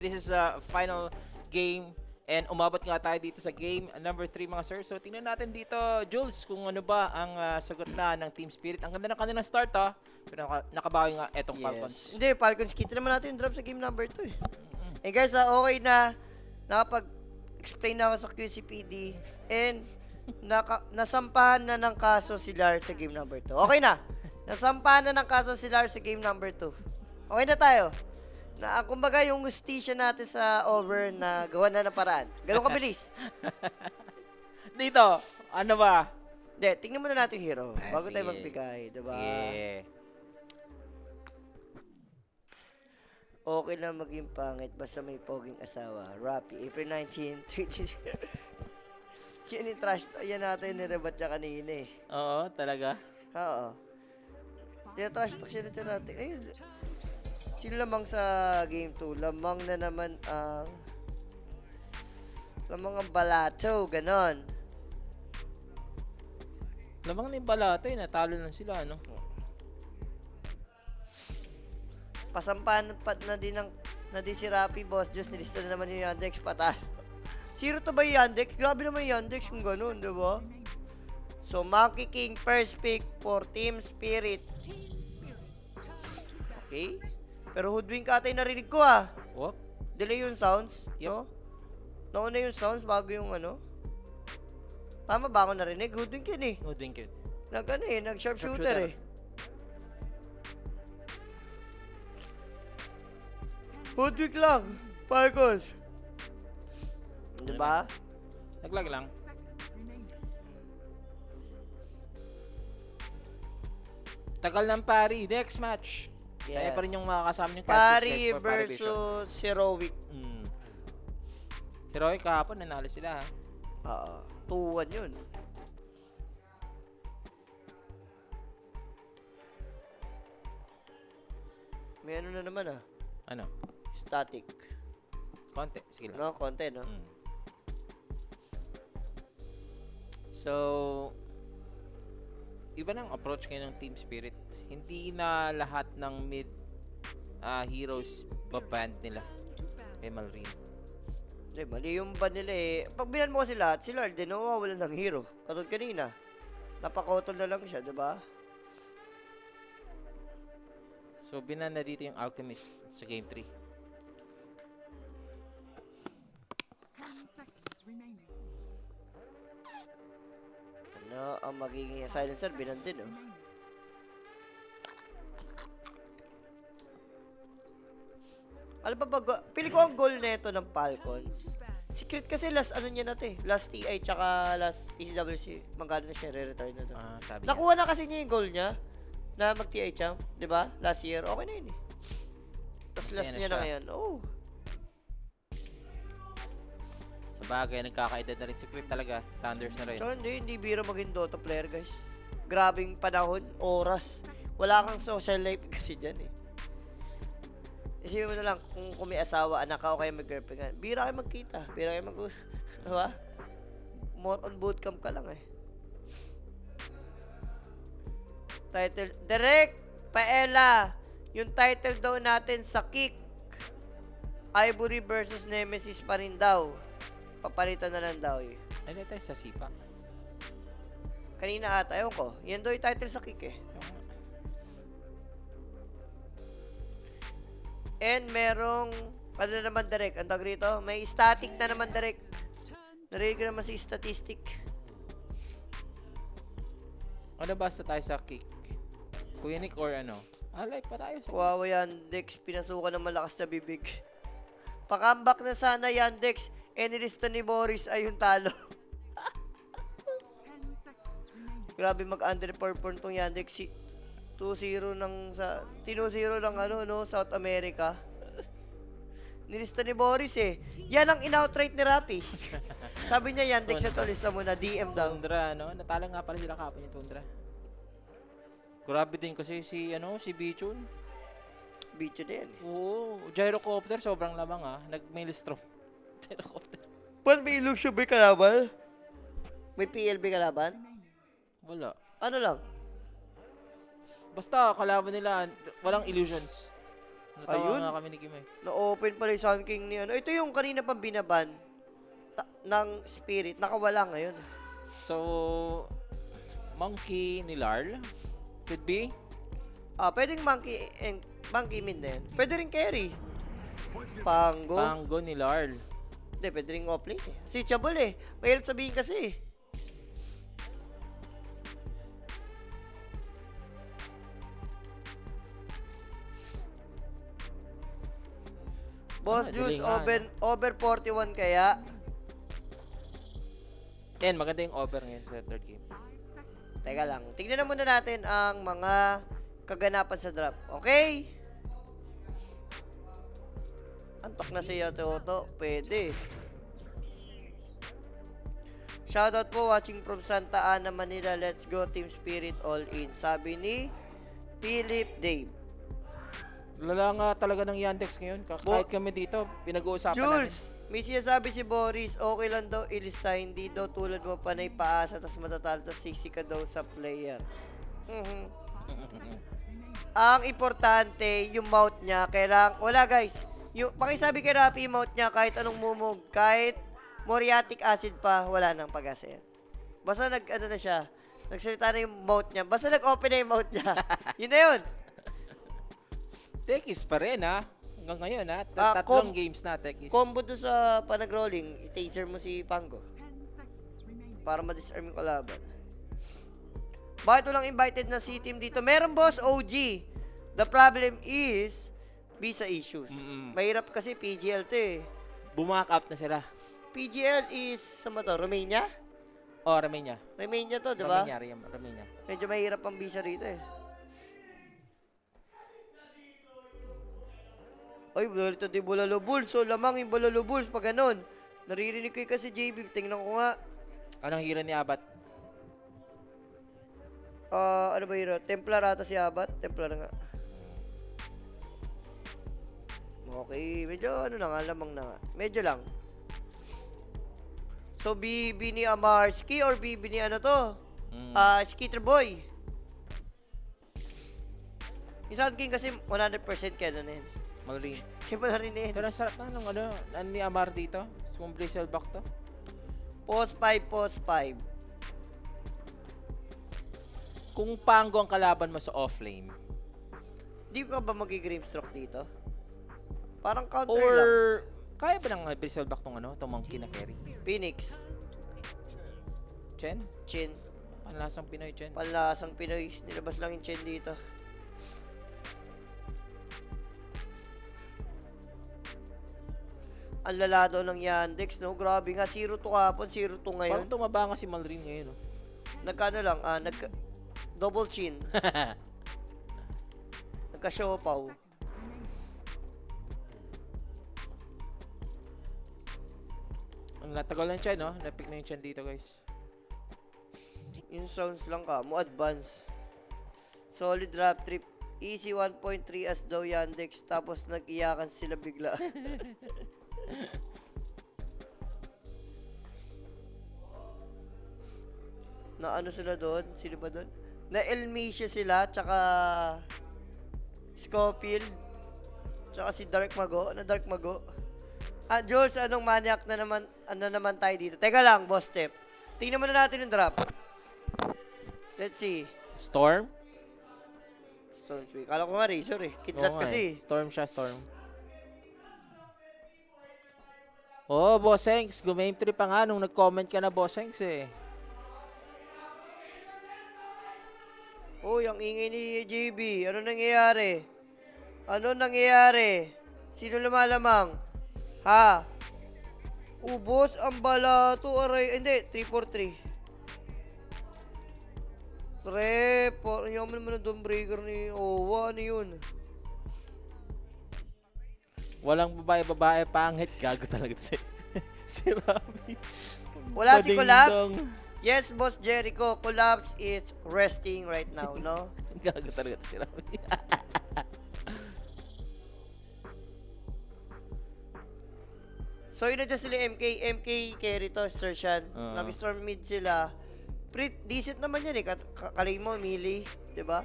This is a final game and umabot nga tayo dito sa game number 3 mga sir. So tingnan natin dito, Jules, kung ano ba ang sagot na ng Team Spirit. Ang ganda ng kanilang start pero nakabawi nga etong Falcons. Hindi, Falcons. Kita naman natin yung drop sa game number 2 eh. Eh guys, okay na. Nakapag-explain na ako sa QCPD and nasampahan na ng kaso si Lars sa game number 2. Okay na. Nasampahan na ng kaso si Lars sa game number 2. Okay na tayo. Kumbaga yung hustisya natin sa over na gawa na ng paraan. Ganun kabilis. Dito, ano ba? Hindi, tingnan muna natin yung hero. Bago sige. tayo magbigay, diba? Yeah. Okay lang maging pangit basta may poging asawa. Rappy, April 19, 20. Yan yung trash. Yan natin nirebat siya kanina eh. Oo, talaga. Oo. Trash talk siya natin natin. Ayun. Sino lamang sa game 2? Lamang na naman ang... Lamang ang balato. Ganon. Lamang na yung balato natalo lang sila, ano? Pasampahan na din si Rappy, boss. Diyos, nilista na naman yung Yandex. Patal. Zero to ba yung Yandex? Grabe naman yung Yandex kung ganon, diba? So, Monkey King first pick for Team Spirit. Okay. Pero hoodwink ka tayo narinig ko ah. What? Delay yung sounds, Yep. no? Nauna yung sounds bago yung ano. Tama ba ako narinig? Hoodwink yun eh. Oh, thank you. Nag-sharpshooter eh. Hoodwink lang. Falcons. Diba? Naglag lang. Tagal ng pari. Next match. Kaya pa rin yung makakasama yung Pari versus Heroic. Heroic kahapon, nanalo sila ha. Oo. 2-1 yun. May ano na naman ah. Ano? Static. Konti. Sige lang. No, konti no? So, iba nang approach ngayon ng Team Spirit. Hindi na lahat ng mid heroes baband nila kay Malrine. Hindi, mali yung ban nila eh. Pag binan mo kasi lahat, si Lord din wala ng hero. Katulad kanina. Napakotol na lang siya, diba? So, binan na dito yung Alchemist sa Game 3. 10 seconds remaining. Ano ang magiging silencer? Binan din, oh. Alam ba pili ko ang goal nito ng Falcons. Secret kasi last ano niya natin, last TI tsaka last ECWC, magkano na siya, re-retire na to. Sabi Nakuha na kasi niya yung goal niya na mag-TI champ, 'di ba? Last year, okay na yun eh. Tapos Masaya last na niya na siya. ngayon. Oh. Sa bagay, nagkakaedad na rin si Crit talaga. Thunders na rin. So, hindi biro maging Dota player, guys. Grabing panahon, oras. Wala kang social life kasi dyan eh. Isipin mo na lang, kung may asawa, anak ka o kaya may girlfriend ka, bira kayo magkita. Bira kayo diba? More on bootcamp ka lang eh. Title, Direct Paella. Yung title daw natin sa Kick. Ivory versus Nemesis pa rin daw. Papalitan na lang daw eh. Ay, dito tayo sa Sipa. Kanina ata, ewan ko. Yan daw yung title sa Kick eh. And merong, ano naman direct, ang tawag rito, may static na naman direct. Narinig ko naman si statistic. Ano basta tayo sa Kick? Kuya Nick or ano? Like pa tayo sa Kawawa Yandex, pinasukan ng malakas na bibig. Pakambak na sana Yandex, nilista ni Boris ay yung talo. 10 seconds remaining. Grabe mag-underperform tong Yandex. 2-0 ng sa 2-0 ng ano no, South America. Nilista ni Boris eh. Yan ang in-outright ni Rappy. Sabi niya Yandex na to, lista mo na DM daw. Tundra, no? Natalo nga pala sila kapon yung Tundra. Grabe din kasi si Bichon. Bicho din eh. Oo, gyrocopter sobrang lamang Nag-maelstrom. Gyrocopter. Paano may illusion ba kalaban? May PLB kalaban? Wala. Ano lang? Basta kalaban nila walang illusions. Natawa Ayun. nga kami ni Kim eh. Na-open pala yung Sun King ni ano. Ito yung kanina pang binaban ng Spirit. Nakawala ngayon. So, Monkey ni Larl. Could be. Pwedeng monkey mid na yan. Pwede rin carry. Pango. Pango ni Larl. Hindi, pwede rin offlane eh. Switchable eh. Mahirap sabihin kasi eh. Boss Juice, galing nga, over 41 kaya. And maganda yung over ngayon sa third game. 5 seconds. Teka lang. Tignan na muna natin ang mga kaganapan sa drop. Okay? Antok na siya, Toto. Pwede. Shoutout po watching from Santa Ana, Manila. Let's go Team Spirit all in. Sabi ni Philip Dave. Lala nga talaga ng Yandex ngayon. Kahit kami dito, pinag-uusapan namin. Jules, may sinasabi si Boris, okay lang daw ilista, hindi daw tulad mo panay paasa, tas matatalo, tas siksi ka daw sa player. Mhm. Ang importante, yung mouth niya, kailangan, wala guys, yung, pakisabi kay Rapi, yung mouth niya, kahit anong mumog, kahit muriatic acid pa, wala nang pag-asa yan. Basta ano na siya, nagsalita na yung mouth niya, basta nag-open na yung mouth niya, yun na yun. Tekis pa rin ha. Hanggang ngayon ha. Tatlong games na Tekis. Combo doon sa panag-rolling, taser mo si Pango. 10 seconds remaining. Para ma-disarm yung kalaban. Bakit walang invited na si team dito? Meron boss, OG. The problem is, visa issues. Mahirap kasi PGL to eh. Bumak out na sila. PGL is, sa to? Romania? Oh, Romania. Romania to, di ba? Romania. Medyo mahirap ang visa rito eh. Ay, dito di Bulalo Bulls. So, lamang yung Bulalo Bulls pag ganun. Naririnig ko yung kasi JB. Tingnan ko nga. Anong hero ni Abat? Ano ba yun? Templar ata si Abat. Templar nga. Okay. Medyo ano na nga. Lamang na nga. Medyo lang. So, BB ni Amarski or BB ni ano to? Skitter Boy. Yung Sound King kasi 100% kaya na yun. Malring. Kaya mo na rin yun. Pero ang sarap na nung ano ni Amar dito. Kung Blizzard back to. Post 5, post 5. Kung Pango ang kalaban mo sa offlane. Di ko ba mag-green stroke dito? Parang counter Or lang. kaya ba ng Blizzard back tong ano? Tong monkey na carry? Phoenix. Chen? Chin. Panlasang Pinoy Chen. Panlasang Pinoy. Nilabas lang yung Chin dito. Ang lala daw ng Yandex, no? Grabe nga. 0-2 kahapon, 0-2 ngayon. Parang tumaba nga si Malrin ngayon. No? Nagkano lang, double chin. Nagka-siopaw. Seconds remaining. Ang natagal ng Chen, no? Napick na yung Chen dito, guys. Yung sounds lang ka, mo advance. Solid drop trip. Easy 1.3 as daw Yandex, tapos nag-iyakan sila bigla. Na ano sila doon? Sino ba doon? Na Elmisha sila, tsaka Scofield, tsaka si Dark Mago. Na Dark Mago. Jules, anong maniac na naman, ano naman tayo dito? Teka lang, boss step. Tingnan muna natin yung drop. Let's see. Storm? Storm Speak. Kala ko nga Razor eh. Kidlat Oo nga kasi. eh. Storm siya, Storm. Oh, Bossengs. Gumame 3 pa nga nung nag-comment ka na, Bossengs eh. Uy, ang ingay ni JB. Ano nangyayari? Ano nangyayari? Sino lumalamang? Ha? Ubos ang balato. Aray. Hindi, 343. Parang yaman naman ang Dawnbreaker ni Owa. Ano yun? Walang babae, pangit. Gago talaga si, si Rami. Wala si Collapse? Padingdong. Yes, Boss Jericho. Collapse is resting right now, no? Gago talaga si Rami. So, yun na dyan sila MK. MK carry to, Sir Shan. Nag-storm mid sila. Decent naman yan eh. Kalay mo, melee. Diba?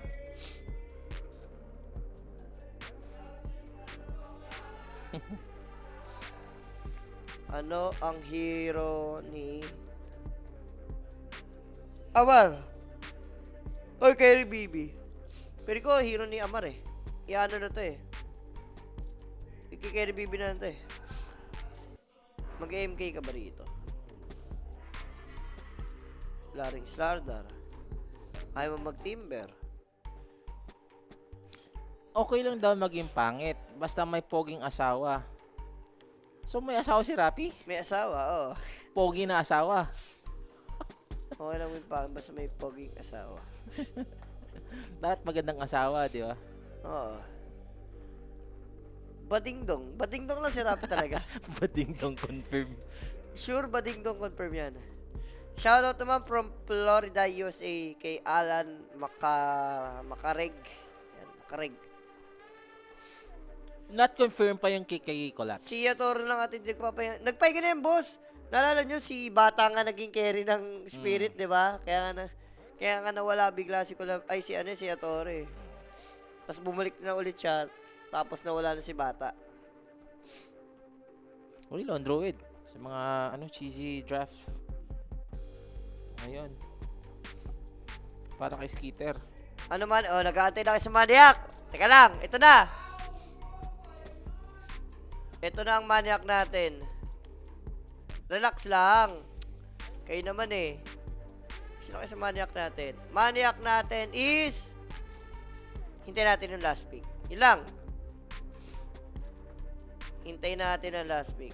Ano ang hero ni Amar? Or kay Bibi? Pero ko, hero ni Amar eh. Iano na to eh. Ikikeri Bibi na to eh. Mag-MK ka ba rito? Laring Slardar. Ayaw mo mag-timber. Okay lang daw maging pangit. Basta may poging asawa. So may asawa si Rapi? May asawa, oo. Pogi na asawa. Okay lang yung pang, basta may poging asawa. Dapat magandang asawa, di ba? Oo. Badingdong. Badingdong lang si Rapi talaga. Bading dong confirm. Sure, badingdong confirm yan. Shoutout naman from Florida, USA kay Alan Macareg. Yan, Macareg. Not confirm pa yung kay Collapse. Si Toro lang atin nagpapahinga. Nagpahinga na yan, boss. Naalala nyo, si Bata nga naging carry ng Spirit, di ba? Kaya nga nawala bigla si si Atore. Tapos bumalik na ulit siya. Tapos nawala na si Bata. Uy, Lone Druid. Sa mga cheesy draft. Ayun. Para kay Skeeter. Ano man? Oh, nag-aantay na kayo sa Maniac. Teka lang, ito na. Ito na ang Maniac natin. Relax lang. Kayo naman eh. Sino kayo sa Maniac natin? Maniac natin is... Hintayin natin yung last pick. Yun lang. Hintayin natin ang last pick.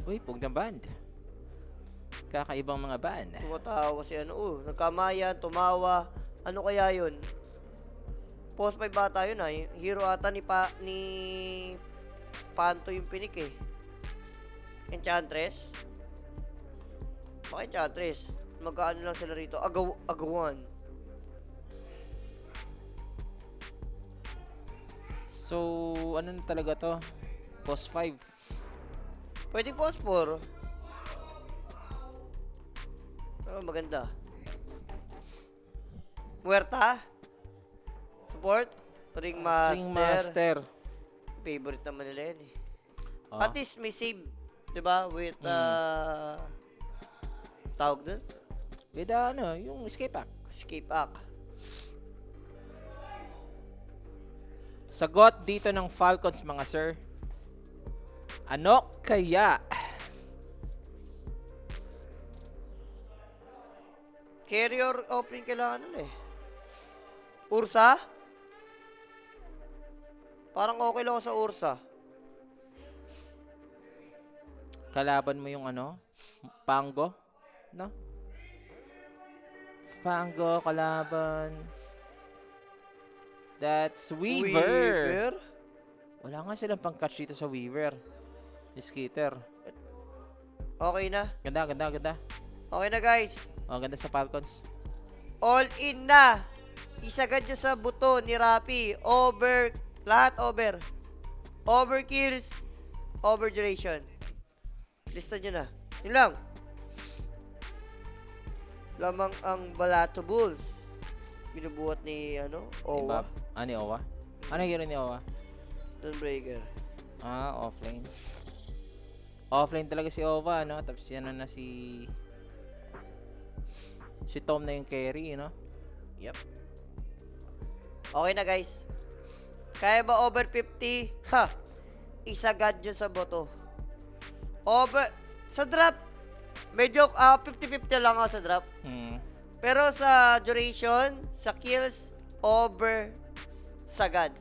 Uy, pug ng band. Kakaibang mga band. Tumatawa si nagkamayan, tumawa. Ano kaya yun? Post 5 bata yun Hero ata ni Panto yung pinik eh. Enchantress? Baka Enchantress. Magkaano lang sila rito. Agawan. So, ano na talaga to? Post 5. Pwede post 4. Oh, maganda. Muerta? Support? Ring Master. Ring Master. Favorite naman nila yan eh. Oh. At least may save. Diba? With, tawag dun? With yung escape pack. Escape Act. Sagot dito ng Falcons, mga sir. Ano kaya? Carrier opening kailangan nun eh. Ursa? Parang okay lang ako sa Ursa. Kalaban mo yung Pango? No? Pango, kalaban. That's Weaver. Wala nga silang pang-catch dito sa Weaver. Yung Skeeter. Okay na. Ganda. Okay na guys. Oh, ganda sa Falcons. All in na. Isagad nyo sa buto ni Rapi. Over. Lahat over. Over kills. Over duration. Lista nyo na. Yun lang. Lamang ang Balato Bulls. Binubuhat ni, Owa. Ni Owa? Ano yung hero ni Owa? Dawnbreaker. Offlane. Offlane talaga si Owa, no? Tapos na si Tom na yung carry, no? Yep. Okay na, guys. Kaya ba over 50? Ha! Isagad yun sa boto. Over... Sa draft, medyo 50-50 lang ako sa draft. Pero sa duration, sa kills, over sagad.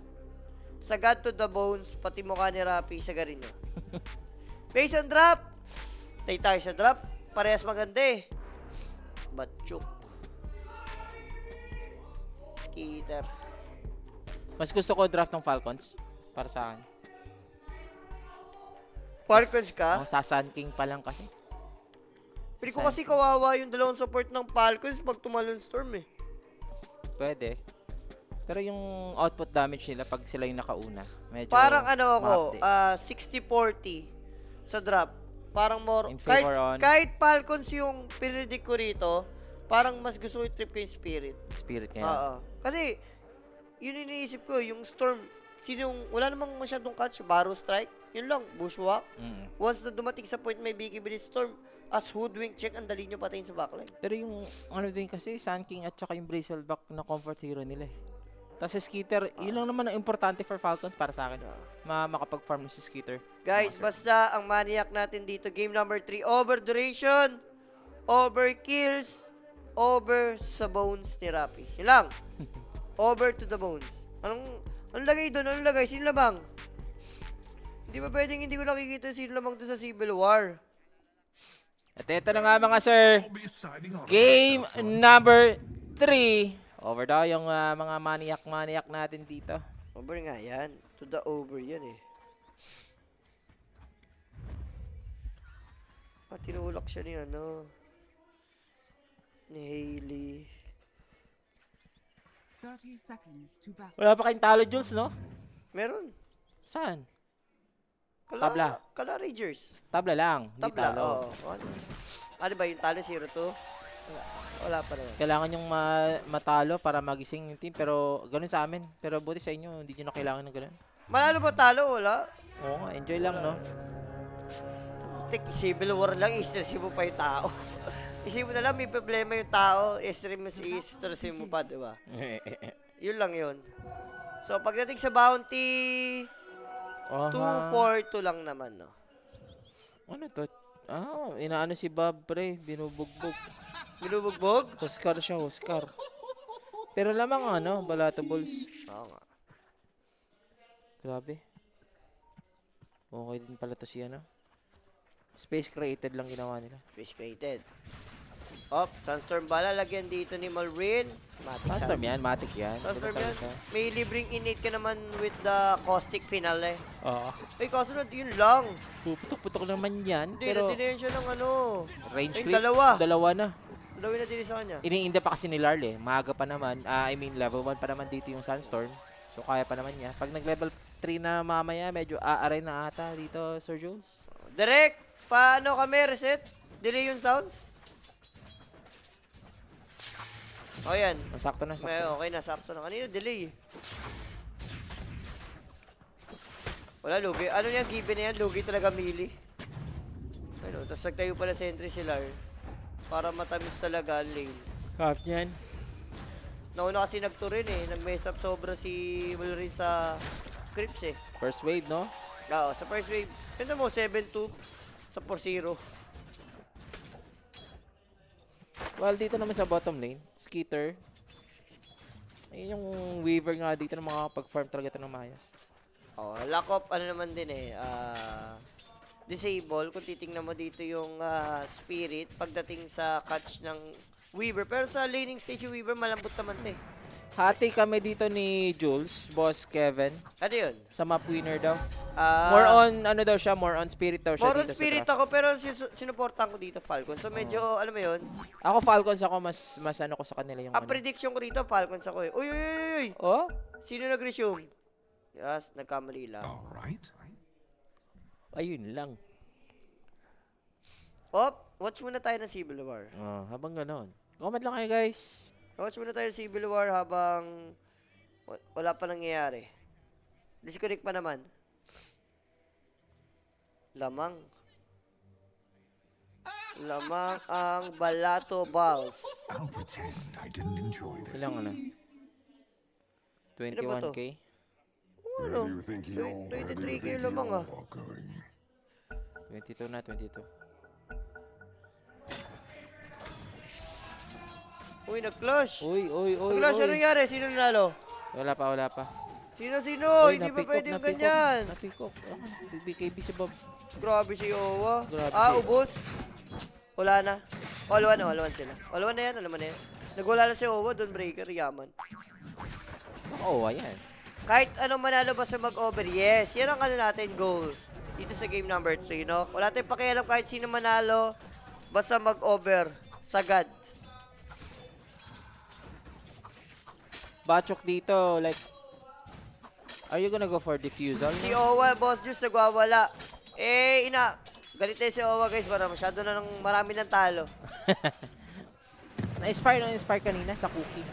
Sagad to the bones, pati mukha ni Rapi, sagarin nyo. Based on draft, tayo sa draft, parehas maganda eh. Batchuk. Skeeter. Mas gusto ko draft ng Falcons. Para sa akin. Falcons ka? Sa Sun King pa lang kasi. Pero ko kasi kawawa yung dalawang support ng Falcons pag tumalon Storm eh. Pwede. Pero yung output damage nila pag sila yung nakauna, medyo parang ako, ma-update. 60-40 sa drop. Parang more, In favor on- kahit Falcons yung pinredict ko rito, parang mas gusto ko i-trip ko yung Spirit. Spirit ngayon. Oo. Kasi, yun yung iniisip ko, yung Storm, wala namang masyadong catch, Barrow Strike, yun lang, Bushwhack. Once na dumating sa point may Biggie Blitz Storm, as Hoodwink check, ang dali nyo patayin sa backline. Pero yung ano din kasi, Sun King at saka yung Bristleback na comfort hero nila eh. Tapos si Skitter, yun lang naman ang importante for Falcons para sa akin. Makapag-farm si Skitter. Guys, basta ang maniac natin dito, game number 3, over duration, over kills, over sa bones ni Rapi. Yun lang. Over to the bones. Anong lagay doon? Anong lagay? Sino lamang? Hindi ba pwedeng hindi ko nakikita sino lamang doon sa Civil War? At ito na nga mga sir, game number 3. Over daw yung mga maniac natin dito. Over nga yan. To the over yan eh. Tinulak siya ni ni Hailey. 30 seconds to battle. Wala pa kayong talo, Jules, no? Meron. Saan? Tabla. Kala Rangers. Tabla lang, hindi Tabla, talo. oo. Ano ba yung talo? 0-2? Wala pa naman. Kailangan yung matalo para magising yung team, pero ganun sa amin. Pero buti sa inyo, hindi nyo na kailangan ng ganun. Manalo ba talo? Wala. Oo nga, enjoy lang, no? Civil War lang, isresin mo pa yung tao. Isipin mo na lang, may problema yung tao, isresin mo pa, di ba? Yun lang yun. So, pagdating sa bounty, 2-4-2 lang naman, no? Ano to? Inaano si Bob, pre. Binubugbog. Binubugbog? Huskar siya, Huskar. Pero lamang Balatables. Oo nga. Grabe. Okay din pala to si Space created lang ginawa nila. Space created. Sunstorm bala, lagyan dito ni Malrin. Sunstorm yan, Matic yan. Sunstorm Ganun yan. talaga. May libreng innate ka naman with the caustic final eh. Oo. Ay, kaso na, yun lang. Puputok-putok naman yan. Hindi, Pero na-dinayan siya ng range Ay, creep. dalawa. Dalawa na. Dalawin na din sa kanya. Iniinda pa kasi ni Larl eh. Maaga pa naman. Level 1 pa naman dito yung Sunstorm. So, kaya pa naman niya. Pag nag-level 3 na mamaya, medyo aaray na ata dito, Sir Jules. Direct, paano kami? Reset? Delay yung sounds? O yan. Sakto na, sakto. Okay na, sakto na. Kanina, delay. Wala, lugi. Ano yan, given na yan? Lugi talaga melee. Ayun, tapos nagtayo pala sentry sila para matamis talaga ang lane. Half yan. Nauna kasi nagturin eh. Nag-mess up sobra si Mallory sa creeps eh. First wave, no? Oo, sa first wave. Tignan mo, 7-2 sa 4-0. Well, dito naman sa bottom lane, Skitter. Ayun yung Weaver nga dito na makakapag-farm talaga ito ng maayos. Lack of, naman din eh, disable. Kung titingnan mo dito yung spirit pagdating sa catch ng Weaver. Pero sa laning stage yung Weaver, malambot naman ito eh. Hati kami dito ni Jules, Boss Kevin, Ano yun? sa map winner daw. More More on spirit daw siya on dito spirit sa draft. ako, pero sinuportan ko dito Falcon. So medyo, alam mo yun, Ako Falcons ako, mas ko sa kanila yung ang prediction ko dito, Falcons ako eh. Uy, uy, uy, uy! Oh? Sino nag-resume? Yes, nagkamali lang. Ayun lang. Watch muna tayo ng Civil War. Habang ganon. Comment lang kayo, guys. Watch muna tayo ng Civil War habang wala pa nangyayari. Disconnect pa naman. Lamang ang Balato Balls. I'll pretend I didn't enjoy this. Ilang 21k? Ano? 23k lamang ah. 22 na, 22. Uy, nag-clash. Uy. Nag-clash, ano nangyari? Sino nanalo? Wala pa. Sino? Uy, Hindi ba napikok, pwedeng ganyan? Napikok. BKB si Bob. Grabe si Owa. Grabe. Ubos. Wala na. All one sila. All one na yan. Nagwala na si Owa, Don Breaker, yaman. Oo, ayan. Kahit anong manalo basta mag-over, yes. Yan ang natin goal. Dito sa game number 3, no? Wala tayong pakialam kahit sino manalo, basta mag-over. Sagad. Bachok dito, like, are you gonna go for defusal? Si Owa, Boss Juice, nagwawala. Galit tayo si Owa, guys. Masyado na marami ng talo. Na-inspire kanina sa cookie.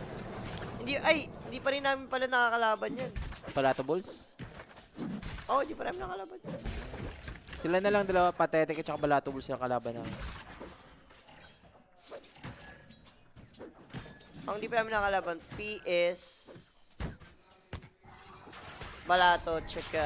Hindi Hindi pa rin namin pala nakakalaban yan. Palatables. Hindi pa namin nakakalaban yan. Sila na lang dalawa, Pathetic at saka Balatables yung kalaban ng... Ang hindi pa namin nakakalaban, PS, Balato, tsaka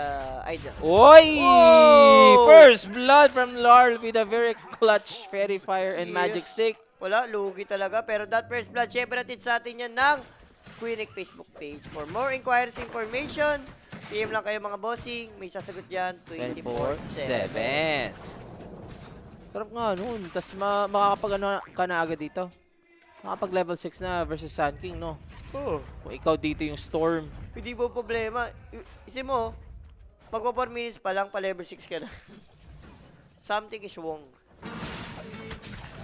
Idol. Oy! Whoa! First blood from Larl with a very clutch Fairy Fire and Yes. Magic Stick. Wala, lugi talaga. Pero that first blood, syempre natin sa atin yan ng Quinic Facebook page. For more inquiries information, PM lang kayo mga bossing. May sasagot dyan 24/7. 24/7. Sarap nga nun. Tapos makakapag ano ka na agad dito. Makapag level 6 na versus Sun King, no? Kung ikaw dito yung Storm. Hindi mo problema. Isip mo, magpa 4 minutes pa lang, pa level 6 ka na. Something is wrong.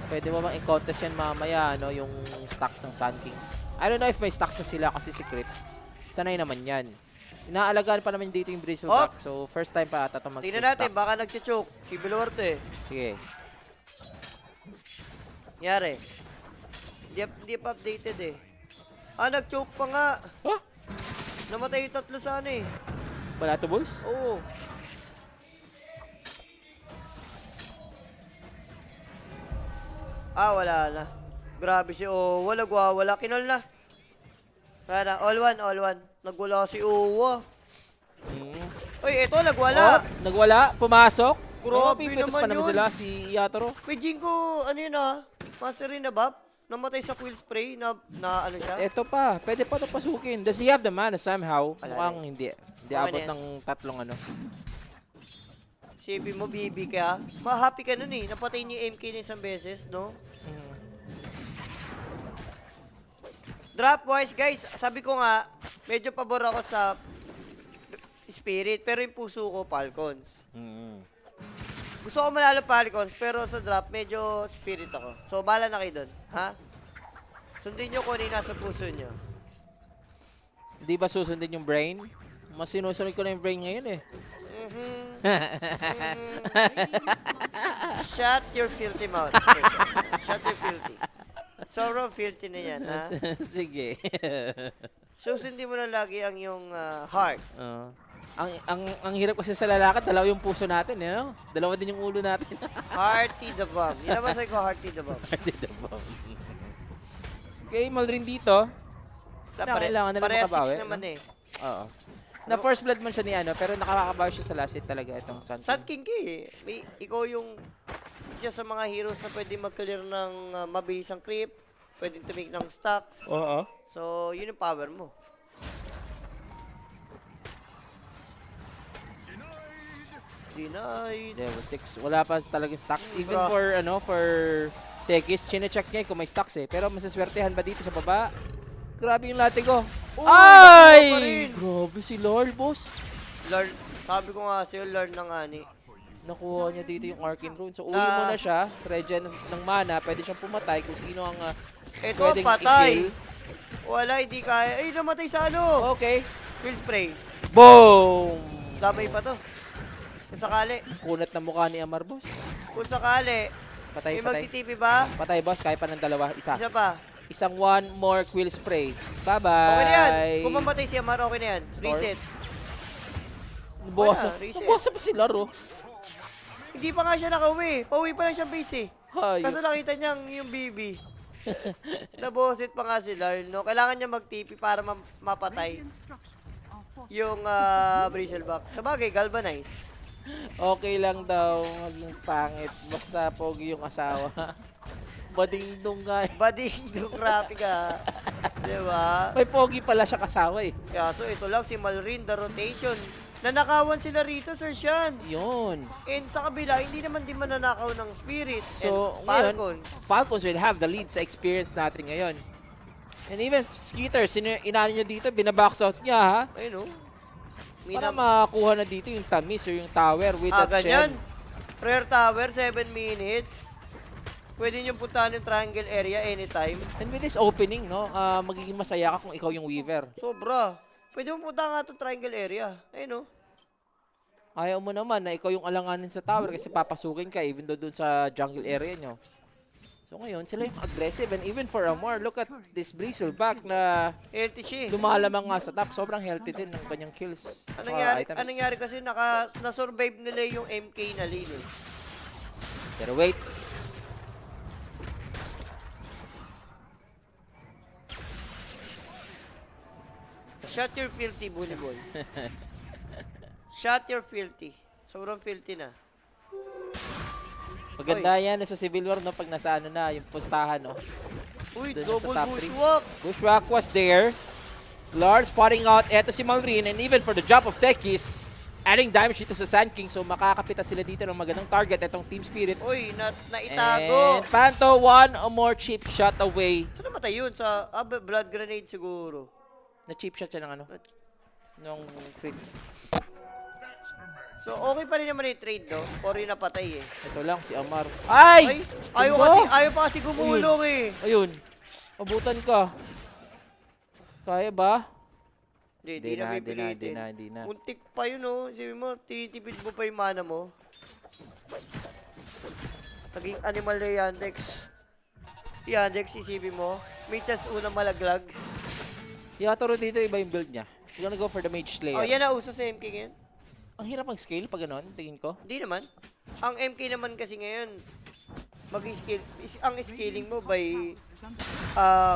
Pwede mo bang i-contest yan mamaya, no? Yung stocks ng Sun King. I don't know if may stocks na sila kasi secret. Sanay naman yan. Inaalagaan pa naman dito yung Bristleback. So, first time pa ata ito mag-stock. Tingnan natin, baka nagche-choke. Si Belorte. Sige. Nangyari. Hindi pa updated eh. Nag-choke pa nga. Huh? Namatay yung tatlo sana eh. Balatables? Oo. Wala na. Grabe si Owa, nagwawala. Kinol na. Kaya na, all one. Nagwala si Owa. Uy, eto, nagwala. Oh, nagwala? Pumasok? Grabe pipitas naman pa naman yun. sila, si Yatoro. May Jinko, ano yun Master rin na Bap. Namatay sa quill spray na ano siya. Eto pa, pwede pa ito pasukin. Does he have the mana somehow? Wala Mukhang na. hindi. Hindi Okay abot na yan. ng tatlong ano. Sipin mo, BB ka. Ma-happy ka nun eh. Napatay niyo yung MK na isang beses, no? Drop-wise, guys, sabi ko nga, medyo pabor ako sa Spirit, pero yung puso ko, Falcons. Gusto ko manalo Falcons, pero sa drop, medyo Spirit ako. So, bala na kayo dun, ha? Sundin nyo kung ano yung nasa puso nyo. Hindi ba susundin yung brain? Mas sinusunod ko na yung brain ngayon eh. Shut your filthy mouth. Shut your filthy. Sobrang filthy na yan, ha? Sige. Susundin mo na lagi ang yung heart. Ang hirap kasi sa lalakad, dalawa yung puso natin, eh, no? Dalawa din yung ulo natin. Hearty the bomb. Yun naman sabi ko, hearty the bomb. Okay, mal rin dito. Kailangan na lang Pareha makabawi. 6 naman eh. Oo. Na first blood man siya ni ano, pero nakakabawi siya sa last hit talaga itong Sun King. Sun King ka eh. Ikaw yung isa sa mga heroes na pwede mag-clear ng mabilisang creep, pwedeng tumik ng stacks. Oo. So, yun yung power mo. Denied. Level 6. Wala pa talagang stocks. Even Bra. for Tekis, chine-check niya kung may stocks eh. Pero masaswertehan ba dito sa baba? Grabe yung latigo. Oh, nakuha pa rin. Grabe si Lord, boss. Learn. Sabi ko nga sa'yo, learn ng ani. Nakuha niya dito yung Arcane Rune. So, uli Na- muna siya. Regen ng mana. Pwede siyang pumatay kung sino ang Ito, pwedeng patay. i-kill. Wala, hindi kaya. Ay, namatay sa ano. Okay. Quill spray. Boom! Damay pa to. Kung sakali. Kunat na mukha ni Amar, boss. Kung sakali. Patay, May patay. magtitipi ba? Patay, boss. Kaya pa ng dalawa. Isa. Isa pa. Isang one more quill spray. Bye-bye. Okay na yan. Kung mamatay si Amar, okay na yan. Storm. Reset. Nabuwasan. Wala, reset. Nabuwasan pa si Laro. Hindi pa nga siya nakauwi. Pauwi pa lang siya base eh. Hayop. Kaso nakita niya yung BB. Nabosit pa nga si Larl, no? Kailangan niya mag-TP para mapatay Radiant structures are fortified. yung Bristleback. Sa bagay, galvanize. Okay lang daw maging pangit. Basta pogi yung asawa. Badingdong nga. Bading do crappy ka. Diba? May pogi pala siya kasawa eh. Kaso ito lang si Malrin, the rotation. Nanakawan sila rito, Sir Sean. Yun. And sa kabila, hindi naman din mananakaw ng Spirit So, and ngayon, Falcons. Falcons will have the lead sa experience natin ngayon. And even Skeeter, inano niya dito, binabox out niya ha. Ayun o. Para makakuha na dito yung tamis or yung tower with that ganyan. Shen. Prayer Tower, 7 minutes. Pwede nyo puntahan yung triangle area anytime. And with this opening, no, magiging masaya ka kung ikaw yung Weaver. Sobra. Pwede mo punta nga itong triangle area. Ayun o. Ayaw mo naman na ikaw yung alanganin sa tower kasi papasukin ka even though dun sa jungle area nyo. So ngayon, sila yung aggressive. And even for Amar, look at this Bristleback na Healthy siya. lumalamang nga sa top. Sobrang healthy din ng kanyang kills. Anong nangyari kasi na-survive nila yung MK na lane eh. Pero wait. Shut your filthy, bully boy. Shut your filthy. Sobrang filthy na. Maganda yan sa Civil War, no? Pag nasa ano na, yung pustahan, no? Uy, Dun na sa double top three. bushwalk. Bushwhack was there. Lard spotting out. Eto si Malrin. And even for the jump of Tekis, adding damage dito sa Sand King. So makakapita sila dito ng magandang target. Etong Team Spirit. Uy, naitago. And Panto, one or more cheap shot away. Saan namatay yun? Sa blood grenade siguro. Na cheap shot siya ng ano? Nung quick. So, okay pa rin naman yung trade, no? Or yung napatay, eh. Ito lang si Amar. Ay! Ay, Tumbo! ayaw pa kasi gumulong, eh. Ayun. Abutan ka. Kaya ba? Hindi na pipilitin. Di na. Muntik pa yun, no? Sabi mo, tinitipid mo pa yung mana mo. Naging animal na Yandex. Yandex, isipin mo. May chance unang malaglag. Yatoro dito, iba yung build niya. He's gonna go for the Mage Slayer. Oh, yan na uso sa MK ngayon. Ang hirap mag-scale pag gano'n, tingin ko. Hindi naman. Ang MK naman kasi ngayon, ang scaling mo by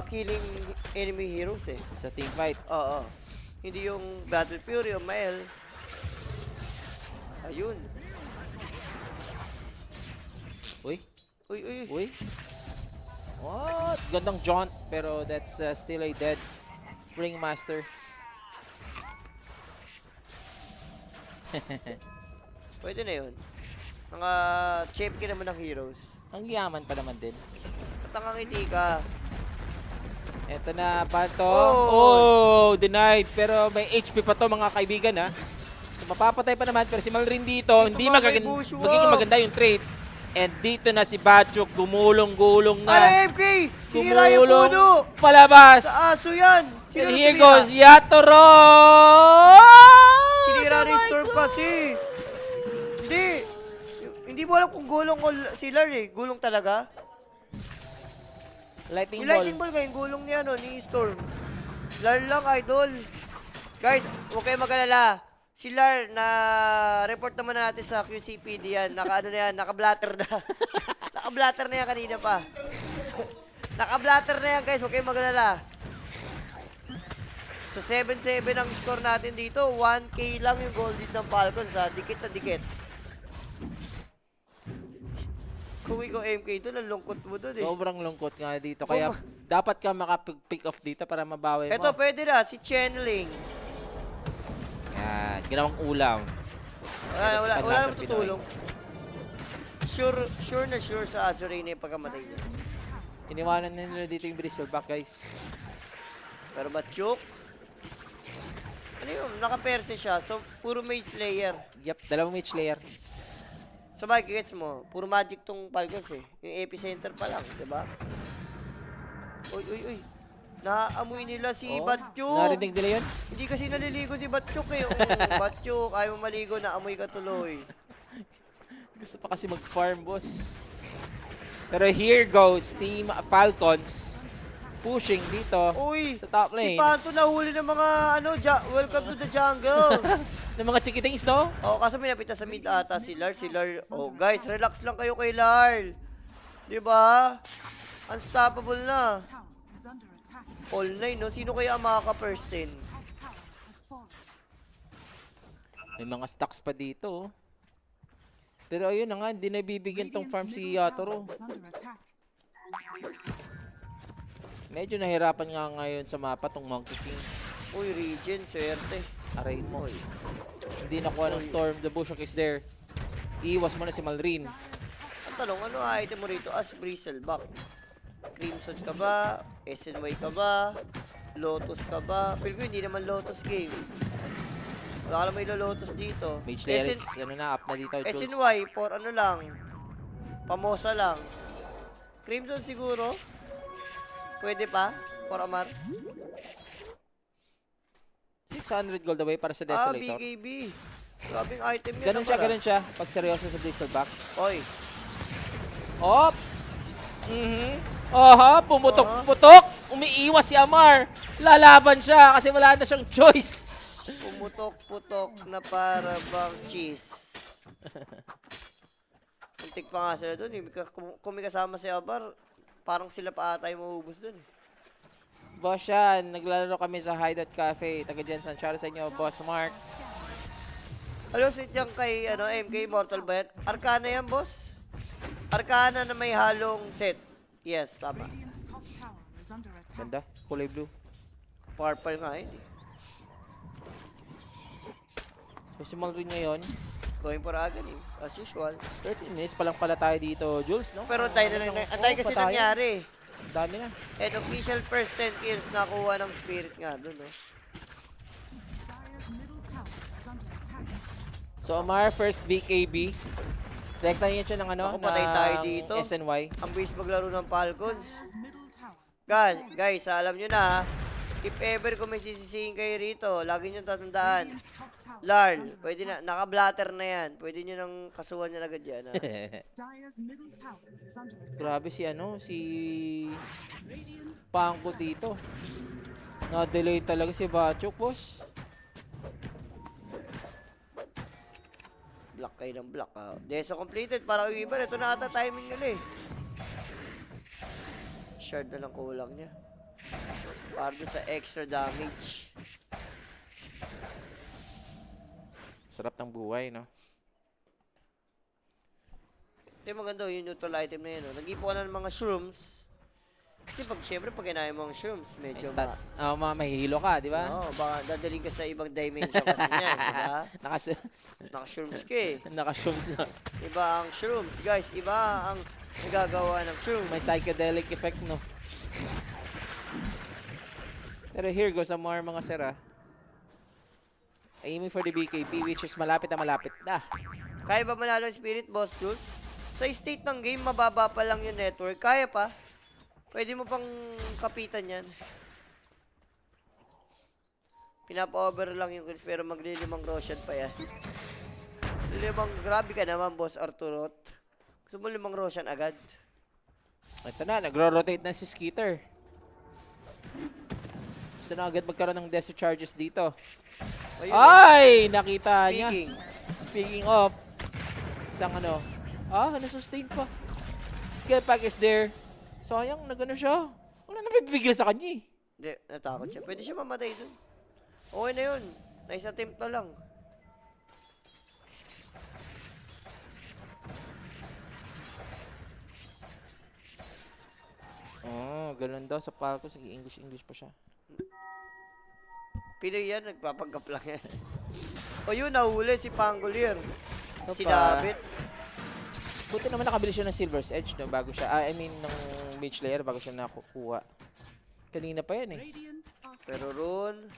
killing enemy heroes, eh. Sa team fight. Oo. Hindi yung Battle Fury o Mael. Ayun. Uy. Uy, uy, uy. Uy. What? Gandang jaunt, pero that's still a dead Ringmaster. Pwede na yun. Mga champion naman ng heroes. Ang yaman pa naman din. At nakangiti ka. Eto na, Panto. Oh! Oh, denied. Pero may HP pa to, mga kaibigan, ha. So, mapapatay pa naman. Pero si Malrin dito, hindi pa, may bushwalk. magiging maganda yung trade. And dito na si Bachuk, gumulong-gulong na. Ano, MK? Sinira yung puno! Palabas. Sa aso yan! Sino And here sinira? goes Yatoro! Sinira Oh na yung my Storm God! kasi. Hindi. Hindi mo alam kung gulong o si Lar, eh. Gulong talaga. Lightning Yung ball. lightning ball yung gulong niya, no, ni Storm. Lar lang, idol. Guys, huwag kayong mag-alala. Si Lar, na report naman natin sa QCPD yan. Naka-ano na yan, naka-blatter na. Naka-blatter na yan kanina pa. Naka-blatter na yan, guys. Huwag kayong mag-alala. So, 7-7 ang score natin dito. 1K lang yung goal lead ng Falcons, ha. Dikit na dikit. Kung ikaw MK doon, ang lungkot mo doon, eh. Sobrang lungkot nga dito. Kaya dapat ka maka-pick off dito para mabawi mo. Ito, pwede na. Si Channeling. Yan, ginawang ulam. Wala Panlasang naman tutulong. Sure na sure sa Azurina yung pagkamatay niya. Iniwanan na nila dito yung Bristleback, guys. Pero Bachuk, ano yun? Naka-perse siya. So, puro Mage Slayer. Yep, dalawang Mage Slayer. So, makikigets mo, puro magic tong Falcons, eh. Yung epicenter pa lang, diba? Uy, uy, uy. Naaamoy nila si Bachuk. Narinig nila yun? Hindi kasi naliligo si Bachuk, eh. Bachuk, ayaw mo maligo, naamoy ka tuloy. Gusto pa kasi mag-farm, boss. Pero here goes Team Falcons pushing dito Uy, sa top si lane. Panto nahuli ng mga, welcome to the jungle. Ng mga chikitings, no? Oh, kaso may napita sa mid ata si Lar. Oh, guys, relax lang kayo kay Lar. Diba? Unstoppable na. Tower is under attack. All 9, no? Sino kaya ang makaka-first 10? Top tower has fallen. May mga stocks pa dito. Oh. Pero ayun na nga, hindi na bibigyan tong farm Radiant's si middle Yatoro. tower is under attack. Medyo nahirapan nga ngayon sa mapa tong Monkey King. Uy, Regen, swerte. Aray mo. Hindi nakuha ng Storm. The Bushwhack is there. Iwas mo na si Malrin. Ang tanong, ano item mo rito? As Bristleback. Crimson ka ba? SNY ka ba? Lotus ka ba? Pero hindi naman Lotus game. Wala ka lang may Lotus dito. Mage Slayer is, ano na, up na dito. Jules. SNY for ano lang. Pamosa lang. Crimson siguro. Pwede pa? For Amar? 600 gold away para sa Ah, Desolator. BKB. Grabing item yun. Ganun siya, ganun siya. Pag seryoso sa Bristleback. Oy. Op! Aha, pumutok-putok. Umiiwas si Amar. Lalaban siya kasi wala na siyang choice. Pumutok-putok na para bang cheese. Muntik pa nga sila dun. Kung may kasama si Abar, parang sila pa ata yung maubos dun. Boss yan, naglalaro kami sa Hideout Cafe. Taga dyan, San Charles sa inyo, Boss Mark. Ano si Tiang kay MK Immortal ba yan? Arcana yan, boss? Arcana na may halong set. Yes, tama. Radiant's top tower is under attack. Ganda, kulay blue. Purple nga yun. So si Malrin ngayon, Going for agony, as usual. 13 minutes pa lang pala tayo dito, Jules, no? Pero antay kasi patayan. nangyari. Dami na. And official first 10 kills nakuha ng Spirit nga dun, no? Dire's middle tower is under attack. So Amar, first BKB. Direkta niya siya ng ano, Ako, patay tayo dito. SNY. Ang bilis maglaro ng Falcons. Dire's middle tower. Guys, alam nyo na ha. If ever kung may sisisihin kayo rito, lagi nyo tatandaan. Radiant's top tower is Larl, under pwede na, attack. naka-blatter na yan. Pwede nyo nang kasuhan yan agad yan. Ha? Dire's middle tower is under attack. Grabe si ano, si Radiant Pangko dito. Na-delay talaga si Bachok, boss. Block kayo ng block ha. Deso completed para yung iba. Ito na ata timing nila eh. Shard na lang kulang niya. Para doon sa extra damage. Sarap ng buhay, no? Ito yung maganda yung neutral item na yun. No? Nag-ipo ka na ng mga shrooms. Kasi syempre pag kinain mo ang shrooms, May medyo stats. Mahihilo ka, di ba? Oo, baka dadaling ka sa ibang dimension kasi niyan, di ba? Nakas Naka-shrooms ka eh. Naka-shrooms na. Iba ang shrooms, guys. Iba ang nagagawa ng shrooms. May psychedelic effect, no? Pero here goes some more mga sira. Aiming for the BKB, which is malapit na malapit na. Kaya ba manalo ang Spirit, Boss Jules? Sa state ng game, mababa pa lang yung network. Kaya pa. Pwede mo pang kapitan yan. Pinapa-over lang yung kills, pero maglilimang Roshan pa yan. Grabe ka naman, Boss Arturot. Gusto mo 5 Roshan agad? Ito na, nagro-rotate na si Skeeter. Gusto na agad magkaroon ng desert charges dito. Ayun, Ay! Nakita niya. speaking. Speaking of, isang ano, nasustain pa. Skill pack is there. Sayang, nagano siya. Wala na bibigil sa kanya eh. Hindi, natakot siya. Pwede siya mamatay dun. Okay na yun. Nice attempt na lang. Ganun daw sa palco. Sige, English pa siya. Pinoy yan, nagpapanggap lang yan. O yun, nahuli si Pangolier. Ito Si pa. David. Buti naman nakabili siya ng Silver's Edge no, bago siya, ng mage layer bago siya nakukuha. Kanina pa yan eh. Radiant are Pero rune,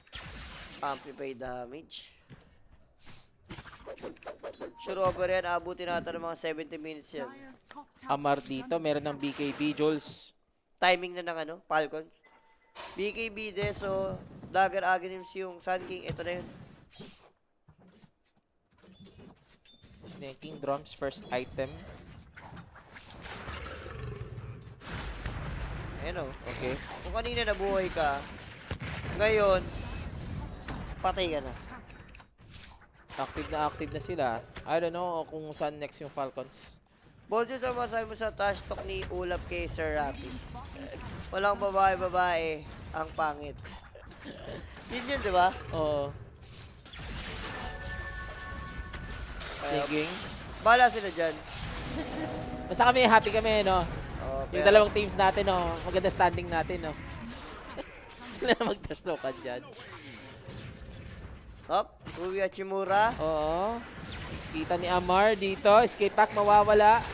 amplify damage. Sure over yan, abutin natin ng mga 70 minutes yan. Dire's top tower Amar is dito, ano? under meron ng attack. BKB, Jules. Timing na ng Falcon. BKB de, so Dagger Aghanim's yung Sun King, ito na yun. Snaking drums, first item. Ayan o. Okay. Kung kanina nabuhay ka, ngayon, patay ka na. Active na sila. I don't know kung saan next yung Falcons. Boljo, sa masabi mo sa trash talk ni Ulap kay Sir Rapid. Walang babae, ang pangit. Yun, di ba? Oo. Snaking. Bala sila dyan. Basta kami, happy kami, no? Oh, Yung dalawang teams natin, no? Maganda standing natin, no? Sila na mag-trash talkan dyan. Hop, Rui Hachimura. Oo. Kita ni Amar dito. Escape pack mawawala.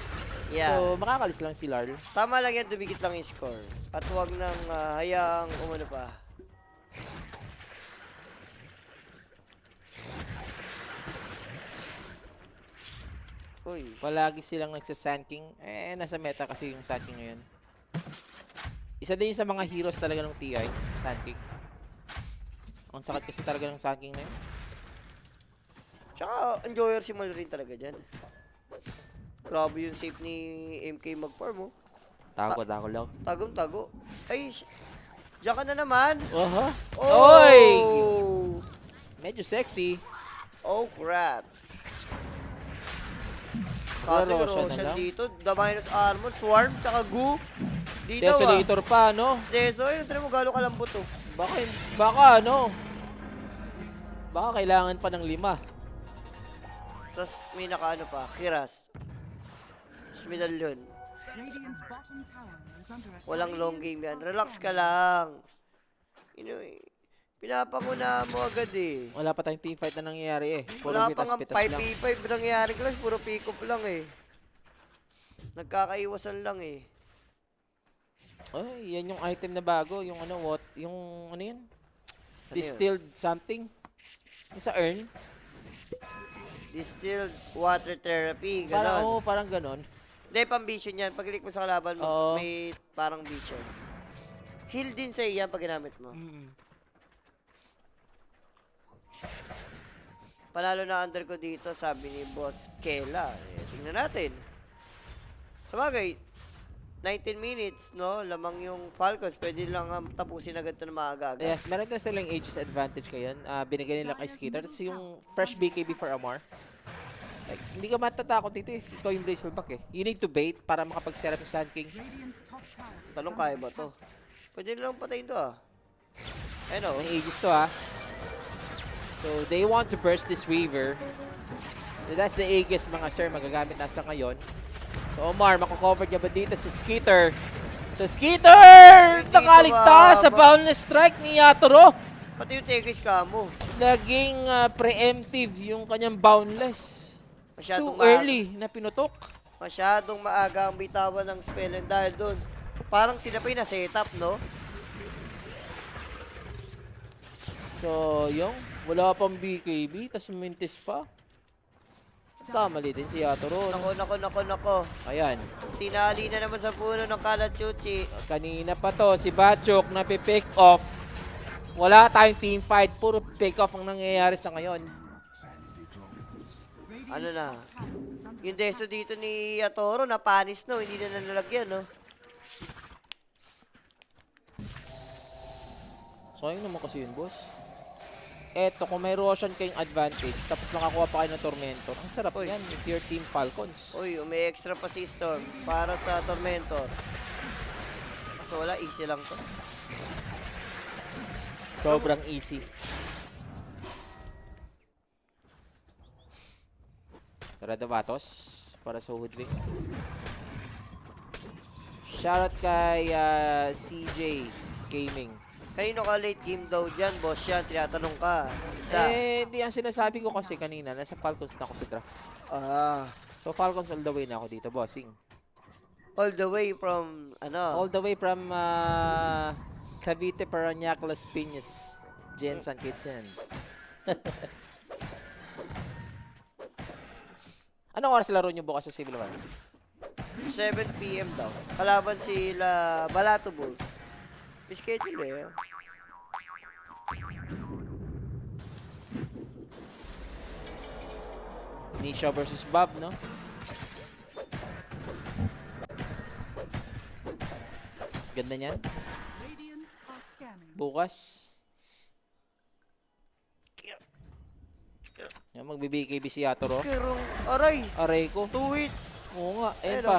Yeah. So, makakalis lang si Larl. Tama lang yan, dumikit lang yung score. At huwag nang hayaang umano pa. Uy. Palagi silang nagsa-Sand King. Nasa meta kasi yung Sand King ngayon. Isa din sa mga heroes talaga ng TI, Sand King. Ang sakit kasi talaga ng Sand King na yun. Tsaka, enjoyer si Mal rin talaga dyan. Grabe yung save ni MK mag-farm, oh. Tago lang. Tagong-tago. Ay, diyan ka na naman. Oha. Oh! Oy! Medyo sexy. Oh, crap. Wala Kasi yung Roshan na Roshan lang. dito, the minus armor, swarm, tsaka goo. Dito Desolator pa, no? Deso, ayun, tira mo galo kalambot to. Baka ano? Baka kailangan pa ng 5. Tapos may nakaano pa, Kiras. Tapos medallion. Radiant's bottom tower is under attack. Walang long game yan. Relax ka lang. Pinapanguna mo agad eh. Wala pa tayong teamfight na nangyayari eh. Puro Wala pa nga pitas-pitas lang. 5v5 nangyayari clash, puro pick up lang eh. Nagkakaiwasan lang eh. Ay, yan yung item na bago. Yung ano, yung ano yan? Ano Distilled something. Yung sa urn. Distilled water therapy, Parang, gano'n. parang ganon. Hindi, pang vision yan. Pag click mo sa kalaban mo, Oo. may parang vision. Heal din sa iyan pag ginamit mo. Panalo na under ko dito, sabi ni Boss Kela. Tingnan natin. Sabagay, 19 minutes, no? Lamang yung Falcons. Pwede lang tapusin agad ito na maaga. Yes, meron din silang ages advantage ngayon. Binigay nila kay Skitter. Tapos yung fresh BKB for Amar. Like, hindi ka matatakot dito if ikaw yung Bristleback eh. You need to bait para makapag-set up yung Sand King. Radiant's top tower. Tanong kaya ba to? Pwede nilang patayin to Ano? May ages to So, they want to burst this Weaver. So, that's the Aegis mga sir magagamit na sa ngayon. So, Omar, makakover niya ba dito sa Skitter? Sa Skitter! Hindi Nakaligtas sa boundless strike ni Yatoro. Pati yung Tegis ka mo. Naging preemptive yung kanyang boundless. Masyadong Too early na pinutok. Masyadong maaga ang bitawan ng spell and dahil doon, parang sila pa yung na-setup, no? So, yung wala pang BKB, tas mintis pa. Kamali din si Yatoro. Nako. Ayan. Tinali na naman sa puno ng Kalachuchi. Kanina pa to, si Bachok napipick off. Wala tayong team fight. Puro pick off ang nangyayari sa ngayon. Ano na? Yung deso dito ni Yatoro, napanis no, hindi na nalagyan, no? Sayang naman kasi yun, boss. Eto, kung may Roshan kayong advantage, tapos makakuha pa kayo ng Tormentor, ang sarap Uy. yan with your team Falcons. Uy, may extra pa si Storm para sa Tormentor. So wala, easy lang to. Sobrang easy. Radabatos para sa Hoodwing. Shoutout kay CJ Gaming. Kanino ka late game daw dyan, boss yan? Tinatanong ka. Isa. Hindi ang sinasabi ko kasi kanina, nasa Falcons na ako sa draft. Ah, So Falcons all the way na ako dito, bossing. all the way from, All the way from Cavite, Parañaque, Las Piñas, Jensen Kitchen. Anong oras laro nyo bukas sa Civil War? 7 PM daw. Kalaban sila Balato Bulls. Schedule eh. Nisha versus Bob, no? Ganda niyan. Radiant are scanning. Bukas. Yan, magbi-BKB si Yatoro. Kerong, aray, Aray ko. 2 hits. Oo nga, Ayun, ayun pa.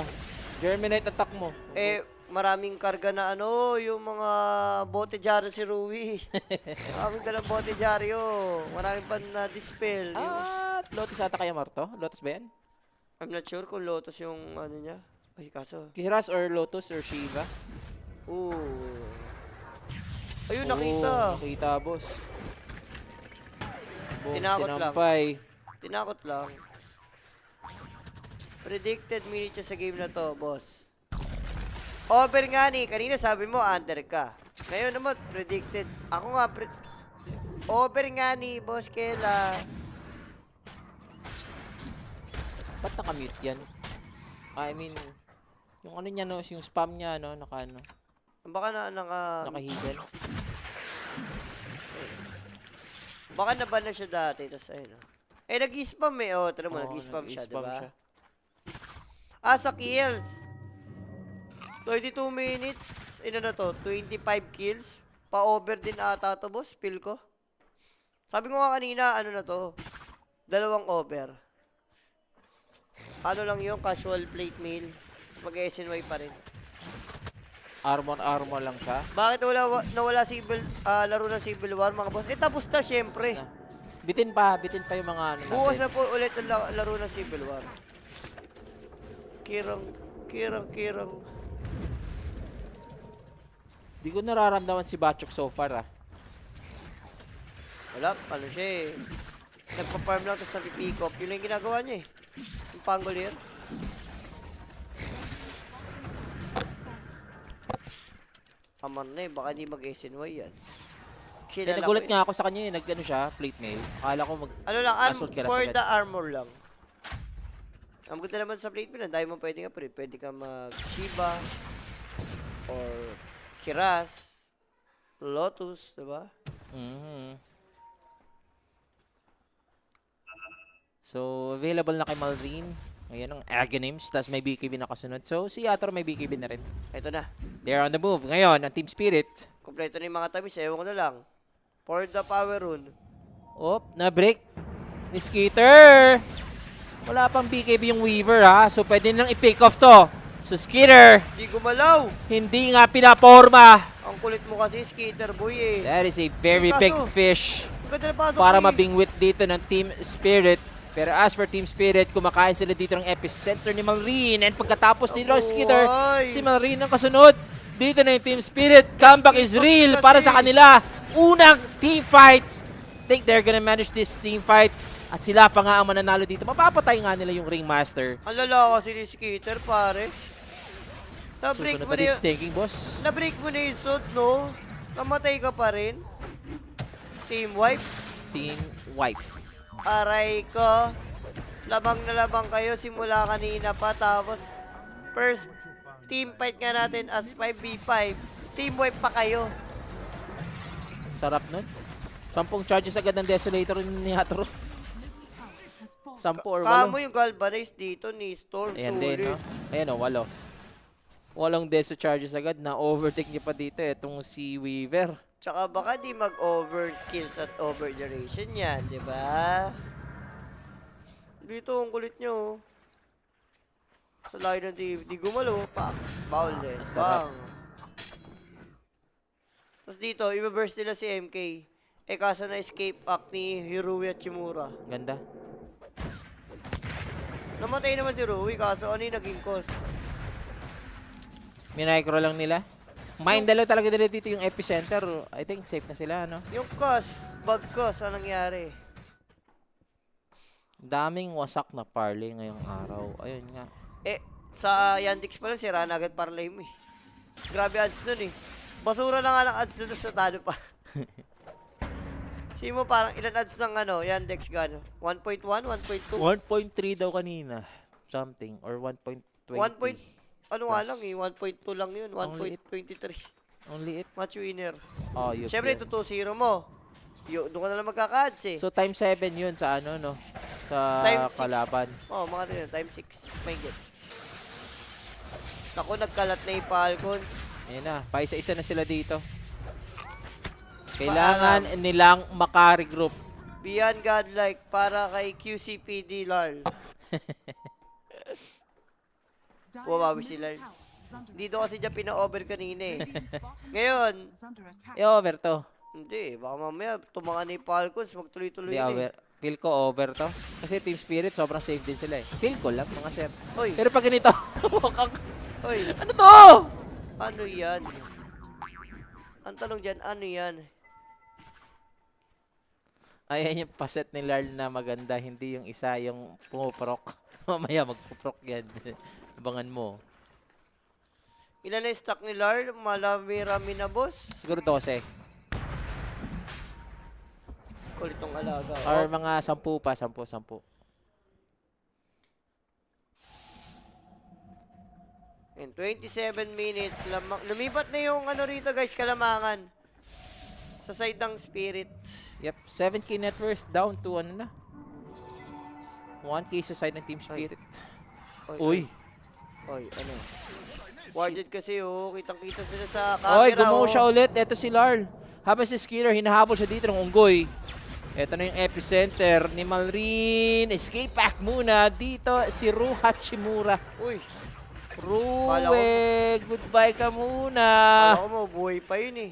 Germinate attack mo. Maraming karga na yung mga bote dyaryo si Rui. Maraming dalang bote dyaryo. Maraming pa na dispel. Lotus ata kaya Marto? Lotus ba yan? I'm not sure kung Lotus yung ano niya. Ay, kaso. Kiras or Lotus or Shiva? Ooh. Ayun, nakita. Nakita, boss. Boom, Tinakot lang. sinampay. Tinakot lang. Predicted minutes sa game na to, boss. Over nga ni. Kanina sabi mo, under ka. Ngayon naman, predicted. Ako nga, over nga ni, boss Kela. Ba't nakamute yan? I mean, yung ano niya, no, yung spam niya, no, naka, ano, Baka naka-hidden. Baka naban na siya dati. Tapos ayun. Nag-spam eh. Tara mo, Oo, nag-spam siya, nag-spam diba? siya. Sa kills. 22 minutes. Ano na to? 25 kills. Pa-over din ata to, boss. Feel ko. Sabi ko nga kanina, ano na to? 2 over. Ano lang yung casual plate mail. Mag-SNY pa rin. Armor lang siya. Bakit nawala laro ng Civil War, mga boss? Tapos na, syempre. Bitin pa yung mga ano Bukas natin. na po ulit ang laro ng Civil War. Kirang. Di ko nararamdaman si Bachok so far Wala, ano siya eh. Nagpa-farm lang tapos napipick up. Yun lang yung ginagawa niya eh. Yung pangolier. Aman na eh, baka hindi mag-SNY yan. Kilala Nagulat ko eh. nga ako sa kanya nag-ano siya, plate mail. Akala ko Ano lang, assault ka na for sagad. the armor lang. Ang ganda naman sa plate mail, dahil mo pwede upgrade. Pwede ka mag-Shiba, or Kiras, Lotus, diba? Mhm. So, available na kay Malrine. Ayan ang Aghanims, tapos may BKB na kasunod. So, si Yator may BKB na rin. Ito na. They're on the move. Ngayon, ang Team Spirit. Kompleto na yung mga tamis, ewan ko na lang. For the power rune. Na-break ni Skeeter. Wala pang BKB yung Weaver So, pwede nang i-pick off to. So, Skeeter, Di gumalaw. hindi nga pinaporma. Ang kulit mo kasi, skater boy eh. That is a very Kaso, big fish Ang ganda na pasok para eh. mabingwit dito ng Team Spirit. Pero as for Team Spirit, kumakain sila dito ng epicenter ni Malrine. And pagkatapos dito ng Skeeter, Abuhay. si Malrine ang kasunod. Dito na yung Team Spirit. Comeback is real para sa kanila. Unang team fights. Think they're gonna manage this team fight. At sila pa nga ang mananalo dito. Mapapatay nga nila yung Ringmaster. Ang lala kasi ni skater, pare. Na-break Susunod mo na na din yung... staking, boss. Na-break mo na yung suit, no? Namatay ka pa rin. Team wipe. Team wife. Aray ko. Labang na labang kayo simula kanina pa. Tapos, first team fight nga natin as 5v5. Team wipe pa kayo. Sarap nun. 10 charges agad ng Desolator ni Hatro. 10 or 8. Kamo yung galvanize dito ni Storm. Ayan Sulit. din, no? Ayan, o, 8. Walang Deso charges agad na overtake niya pa dito. Itong si Weaver. Tsaka baka di mag-overkills at over-duration yan, di ba? Dito, ang kulit nyo. Sa layo ng di gumalo. Foulness. Sarap. Bang. Tapos dito, i-burst nila si MK. Kaso na escape act ni Hirui at Chimura. Ganda. Namatay naman si Rui, kaso ano yung naging cause? Minicro lang nila. Mind lang talaga nila dito yung epicenter. I think safe na sila, no? Yung cause, bug cause, anong nangyari? Daming wasak na parlay ngayong araw. Ayun nga. Sa Yandex pala, sira na agad parlay mo eh. Grabe ads nun eh. Basura na nga lang ads nun sa talo pa. Sino mo parang ilan ads ng Yandex gano? 1.1? 1.2? 1.3 daw kanina. Something. Or 1.20. Ano nga lang eh, 1.2 lang yun, Only 1.23. Only it. Match winner. Oh, yun. Siyempre, ito 2-0 mo. Doon ka na lang magkaka-ads eh. So, time 7 yun sa ano, no? Sa Time 6. kalaban. Mga yun, time 6. May get. Naku, nagkalat na yung Falcons. Ayun na. Paisa-isa na sila dito. Kailangan nilang makaregroup. Beyond Godlike para kay QCPD Larl. Bumawi si Larl. Dito kasi dyan pina-over kanina eh. Ngayon, I-over to. hindi, baka mamaya tumangan na yung Falcons, magtuloy-tuloy Hindi na over. Feel ko over to. Kasi Team Spirit, sobrang safe din sila eh. Feel ko lang, mga sir. Oy, Pero pag ganito, mukhang, oy, ano to? ano yan? Ang tanong dyan, ano yan? Ayan yung paset ni Larl na maganda, hindi yung isa yung pumuprok. Mamaya magpuprok yan. Abangan mo. Ilan na yung stock ni Larl? Malami-rami na, boss. Siguro 12. Kulit tong alaga. Or Oh, mga 10 pa, 10. in 27 minutes, lumipat na yung rito guys, kalamangan. Sa side ng Spirit. Yep, 7k net worth down to ano na. 1k sa side ng Team Spirit. Oy, Uy, Oy, ano? Warded kasi kitang-kita sila sa camera. Oy, gumawa siya ulit. Ito si Larl. Habang si Skeeter, hinahabol siya dito ng unggoy. Ito na yung epicenter ni Malrin. Escape pack muna. Dito si Ru Hachimura. Uy, Ruwe, goodbye ka muna. ako mo, buhay pa yun eh.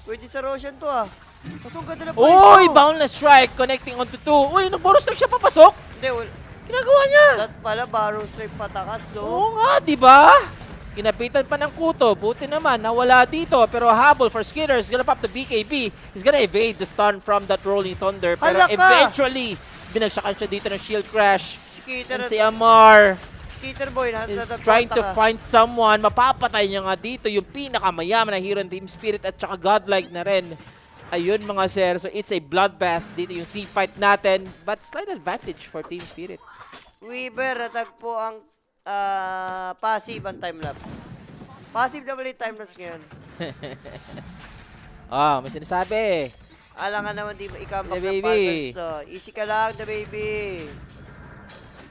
Pwede sa Roshan to ah. Mas ang ganda na Uy, boundless strike. Connecting onto 2. Uy, nag-bonus strike siya papasok. Hindi, Ginagawa niya. that pala, Barrow Strike patakas do. Oo nga, di ba? Kinapitan pa ng kuto. Buti naman, nawala dito. Pero habol for Skeeter. He's gonna pop the BKB. He's gonna evade the stun from that Rolling Thunder. Pero Hala ka! eventually, binagsakan siya dito ng shield crash. Skater, And si Amar Skater boy, is trying to find someone. Mapapatay niya nga dito yung pinakamayaman na hero ng Team Spirit at saka godlike na rin. Ayun mga sir, so it's a bloodbath dito yung team fight natin. But slight advantage for Team Spirit. Weaver, natagpo ang passive ang time-lapse. Passive na pala yung time-lapse ngayon. May sinasabi. Alangan naman di mo ikambak The ng baby. partners to. Easy ka lang, the baby.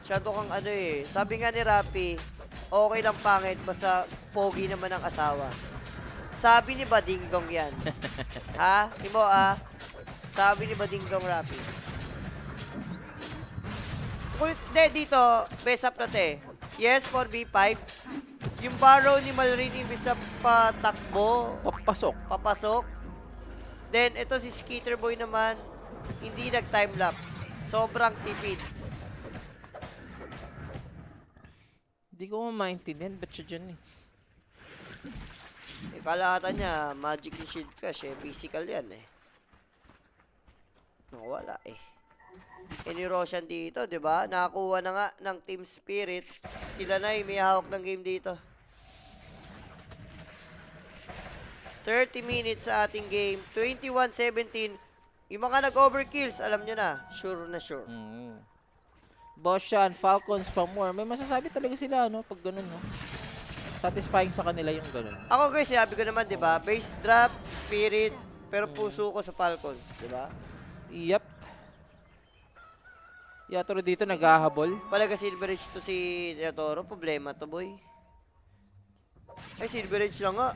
Masyado kang Sabi nga ni Rapi, okay lang pangit, basta pogi naman ang asawa. Sabi ni Badingdong yan. Ha? Di mo Sabi ni Badingdong Rapi. Dito, best up na te. Yes, 4v5. Yung barrow ni Malrin, imbis na patakbo, papasok. Then, ito si Skater Boy naman, hindi nag-time-lapse. Sobrang tipid. Hindi ko maintindihan. Ba't siya dyan eh? Kalahatan niya, magic yung shield crash physical yan Wala ni Roshan dito, di ba? Nakakuha na nga ng Team Spirit. Sila na may hawak ng game dito. 30 minutes sa ating game. 21-17. Yung mga nag-overkills, alam nyo na. Sure na sure. Boshan, Falcons for more. May masasabi talaga sila, no? Pag ganun, no? Satisfying sa kanila yung ganun. Ako guys, sinabi ko naman, di ba? Base drop, Spirit, pero puso ko sa Falcons, di ba? Yep. Yatoro dito naghahabol. Palaga Silverage to si Yatoro, problema to boy. Ay, Silverage lang nga.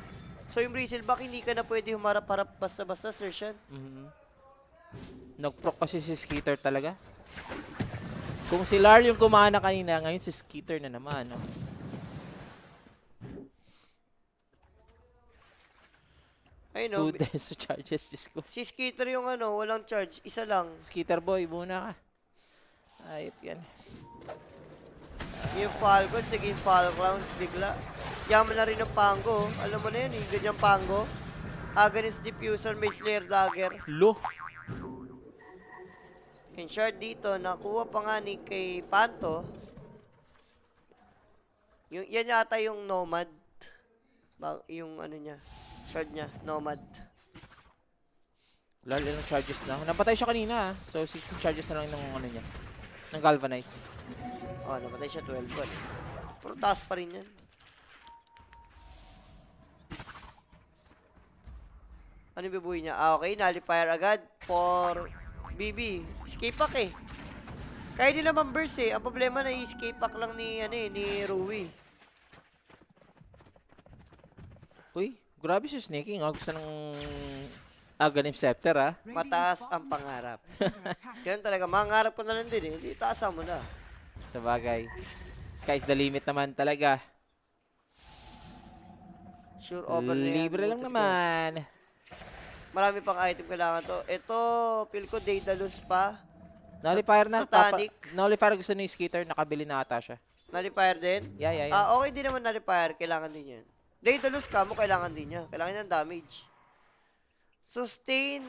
So yung Bristleback, hindi ka na pwede humarap-harap basta-basta, Sir Sean. Nag-proc kasi si Skeeter talaga. Kung si Lar yung kumana kanina, ngayon si Skeeter na naman. No? Ay no, 2 deaths to charges, Diyos ko. si Skater yung walang charge, isa lang. Skeeter boy, muna ka. Ayop yan. Yung Falcons, naging Falcons bigla. Yaman na rin ng Pango. Alam mo na yun, yung ganyang Pango. Agonist Diffuser, may Slayer Dagger. Lo. And shard dito, nakuha pa nga ni kay Panto. Yan yata yung Nomad. Yung niya, shard niya, Nomad. Lar, ilang charges na. Napatay siya kanina. So, 16 charges na lang ng niya. Ng Galvanize. Napatay siya 12 ba? Pero taas pa rin yan. Ano yung bibuhay niya? Okay, nalipair agad for BB. Escape pack Kaya nila man-burst Ang problema na escape pack lang ni Rui. Uy, grabe si Snaking. Gusto ng Aghanim Scepter, ha? Mataas ang pangarap. Yan talaga, mangarap ko na lang din Hindi, taasan mo na. Sabagay. Sky's the limit naman talaga. Sure over na yan. Libre lang Butas naman. guys. Marami pang item kailangan to. Ito, feel ko Daedalus pa. Nullifier na. Satanic. Nullifier gusto ni Skeeter. Nakabili na ata siya. Nullifier din? Yeah. Okay din naman nullifier. Kailangan din yan. Daedalus ka mo, kailangan din niya. Kailangan niya ng damage. Sustain.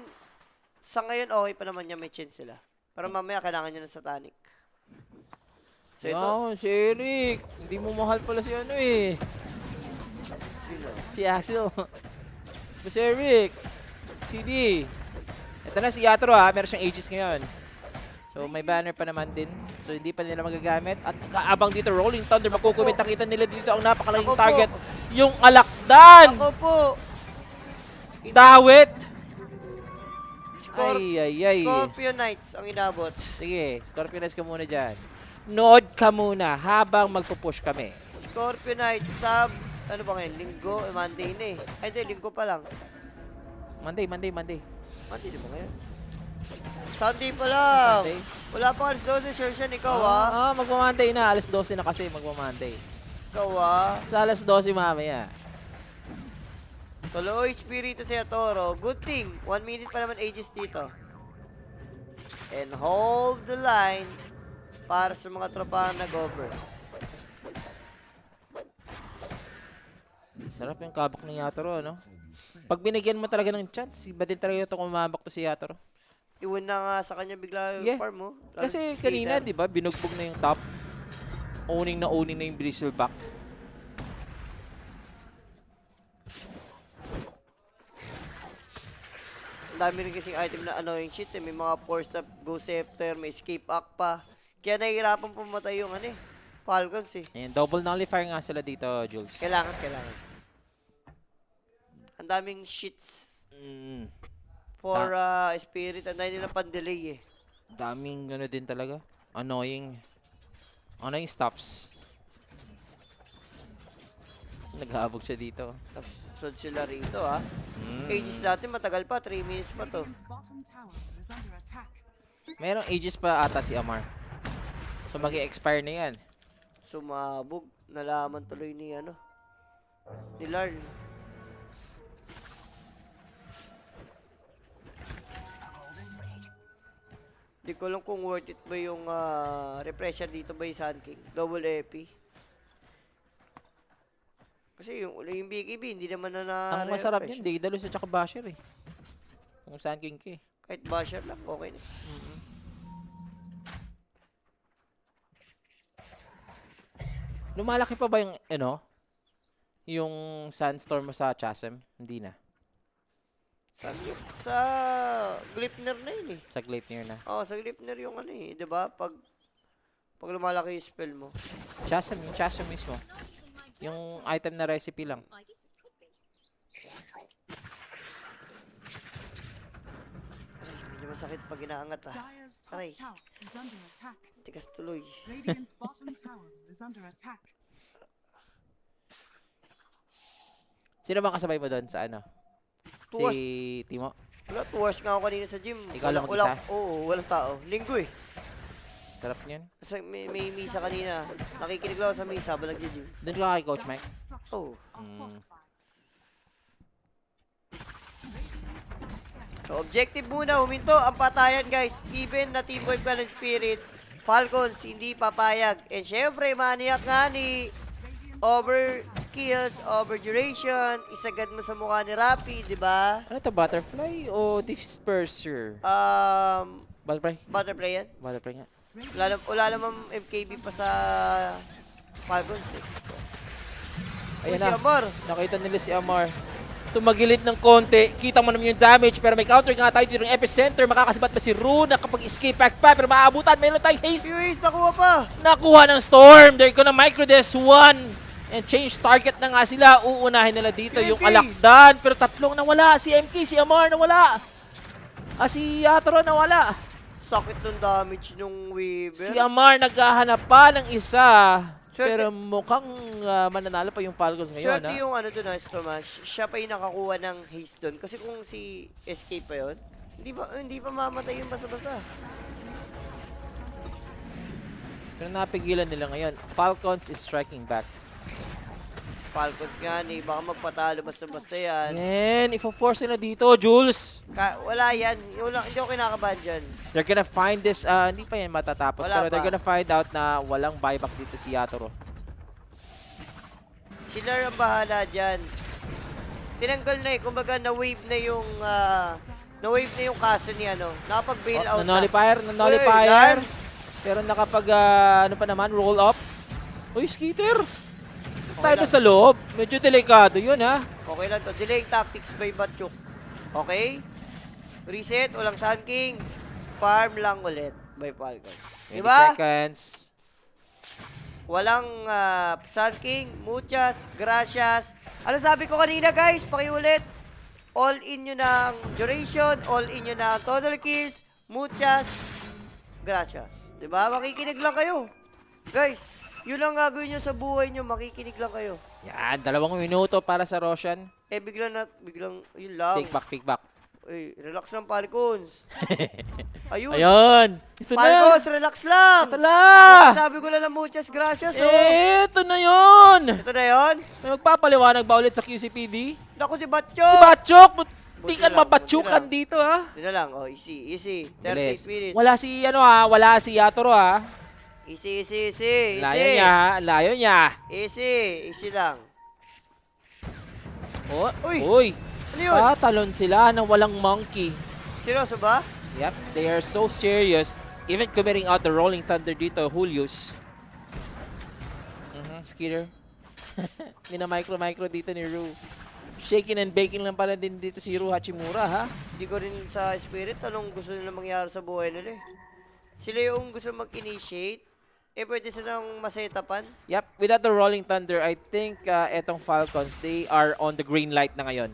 Sa ngayon, okay pa naman niya. May chance sila. Pero mamaya, kailangan niya ng Satanic. So ito. Si Eric. Hindi mo mahal pala si Sino? Si Asil. Si Eric. CD. Ito na si Yatoro meron siyang Aegis ngayon. So may banner pa naman din. So hindi pa nila magagamit. At kaabang dito, Rolling Thunder. Makukumit. Nakita nila dito ang napakalaking Ako po. target. Yung alakdan! Ako po! Dawit! Scorpion Knights ang inabot. Sige, Scorpionize ka muna dyan. Nod ka muna habang magpupush kami. Scorpion Knights sub Ano ba ngayon? Linggo? Monday na eh. Ay, hindi. Linggo pa lang. Monday. Monday di ba ngayon? Sunday pa lang. Sunday. Wala pa alas 12, Sir Sean. Ikaw ah. Magma-Monday na. Alas 12 na kasi magma-Monday. Ikaw ah. Sa alas 12 mamaya. Solo Espiritu sa Toro. Good thing. 1 minute pa naman ages dito. And hold the line para sa mga tropa nag-over. Sarap yung kabak ng Yatoro, no? Pag binigyan mo talaga ng chance, iba din talaga ito kumabak to si Yatoro. Iwan na nga sa kanya bigla yung Yeah. farm mo. Kasi kanina, di ba, binugbog na yung top. Owning na yung bristleback. Ang dami rin kasing item na annoying shit eh. May mga force up, go scepter, may escape act pa. Kaya nahihirapan pumatay yung ano eh. Falcons eh. Ayan, double nullifier nga sila dito, Jules. Kailangan. Ang daming shits Mm, for spirit. Ang dami nila pan-delay eh. daming ano din talaga. Annoying stops. Naghahabog siya dito. Nagsunod sila rito ah. Mm. Ages natin matagal pa. 3 minutes pa to. Radiant's bottom tower is under attack. Merong ages pa ata si Amar. So mag-expire na yan. Sumabog. Nalaman tuloy ni ano. Ni Larn. Di ko alam kung worth it ba yung refresher dito ba yung Sun King. Double EP. Kasi yung BKB hindi naman na Ang masarap yan, Daedalus at saka Basher eh. Kung Sun King ka eh. Kahit basher lang, okay na. Lumalaki pa ba yung yung Sandstorm mo sa Chasm? Hindi na. Sa Glipner na yun eh. Sa Gleipnir na. Oo, sa Glipner yung ano eh. Diba? Pag lumalaki yung spell mo. Chasm, yung Chasm mismo. Yung item na recipe lang. Aray, medyo masakit pag inaangat ah. Dire's top Aray. tower is under attack. Tikas tuloy. Radiant's bottom tower is under attack. Sino bang kasabay mo doon sa ano? Tuwas. Si Timo? Wala, 2 hours nga ako kanina sa gym. Ikaw lang mag-isa? Oo, walang tao. Linggo eh. Sarap niyan. Kasi may misa kanina. Nakikinig lang ako sa misa habang nag-gym. Doon ka kay Coach Mike. Oh. Are fortified. So, objective muna. Huminto ang patayan, guys. Even na team wipe ka ng Spirit, Falcons, hindi papayag. And syempre, maniyak nga ni over skills, over duration. Isagad mo sa mukha ni Rapi, di ba? Ano to, butterfly o disperser? Butterfly? Butterfly yan. Butterfly nga. Wala namang MKB pa sa Falcons eh. Ayan Uy, si na. Amar. Nakita nila si Amar. Tumagilid ng konti. Kita mo naman yung damage. Pero may counter nga tayo dito ng epicenter. Makakasibat pa si Rune. Nakapag-escape back pa. Pero maabutan. Mayroon tayong haste. Fuse, nakuha pa. Nakuha ng Storm. They're gonna microdess one. And change target na nga sila. Uunahin nila dito yung MK. Alakdan. Pero tatlong nawala. Si MK, si Amar nawala. Si Yatoro nawala. Sakit ng damage nung Weaver. Si Amar naghahanap pa ng isa. Swerte. Pero mukhang mananalo pa yung Falcons ngayon. Swerte Ha? yung ano doon na Tomas, siya pa yung nakakuha ng haste doon. Kasi kung si Escape pa yun, hindi pa mamatay yung basa-basa. Pero napigilan nila ngayon. Falcons is striking back. Falcons nga ni, baka magpatalo basta-basta yan. Yan, ifo-force nila dito, Jules. Wala yan, hindi ako kinakabahan dyan. They're gonna find this, hindi pa yan matatapos. Wala pero they're pa. gonna find out na walang buyback dito si Yatoro. Sila ang bahala dyan. Tinanggal na eh, kumbaga na-wave na yung kaso ni ano. Nakapag-bail out na. Nanolifier. Pero nakapag, ano pa naman, roll up. Uy, Skeeter. Tayo lang. sa loob. Medyo delikado yun, ha? Okay lang to. Delaying tactics by Batchuk. Okay? Reset, walang Sun King. Farm lang ulit by Falcons. 20 Diba? seconds. Walang Sun King, muchas, gracias. Ano sabi ko kanina guys? Pakiulit. All in nyo ng duration, all in nyo ng total kills, muchas, gracias. Diba? Makikinig lang kayo. Guys, Yun ang gagawin nyo sa buhay nyo, makikinig lang kayo. Yan, 2 minuto para sa Roshan. Eh, biglang, yun lang. Take back. Uy, relax lang, Falcons. Ayun. Ayun! Ito na! Falcons, relax lang. Ito na! Sabi ko na lang muchas gracias, oh. Ito na yun! Ito na yun. May magpapaliwanag ba ulit sa QCPD? Naku, si Si Batchok. Batchok! Di Buti ka na lang, mabatsukan buti dito, ha? Ito na lang, oh, easy. 38 Bilis. minutes. Wala si Yatoro, ha? Easy. Layo niya, ha? Layo niya. Easy lang. Oh, Uy! uy! Ano yun? Tatalon sila ng walang monkey. Seryoso ba? Yep, they are so serious. Even committing out the Rolling Thunder dito, Julius. Skitter. Mina-micro dito ni Ru. Shaking and baking lang pala din dito si Ru Hachimura, ha? Hindi ko rin sa spirit anong gusto nila mangyari sa buhay nila eh. Sila yung gusto mag-initiate. Eh, pwede silang masetapan. Yep, without the Rolling Thunder, I think etong Falcons, they are on the green light na ngayon.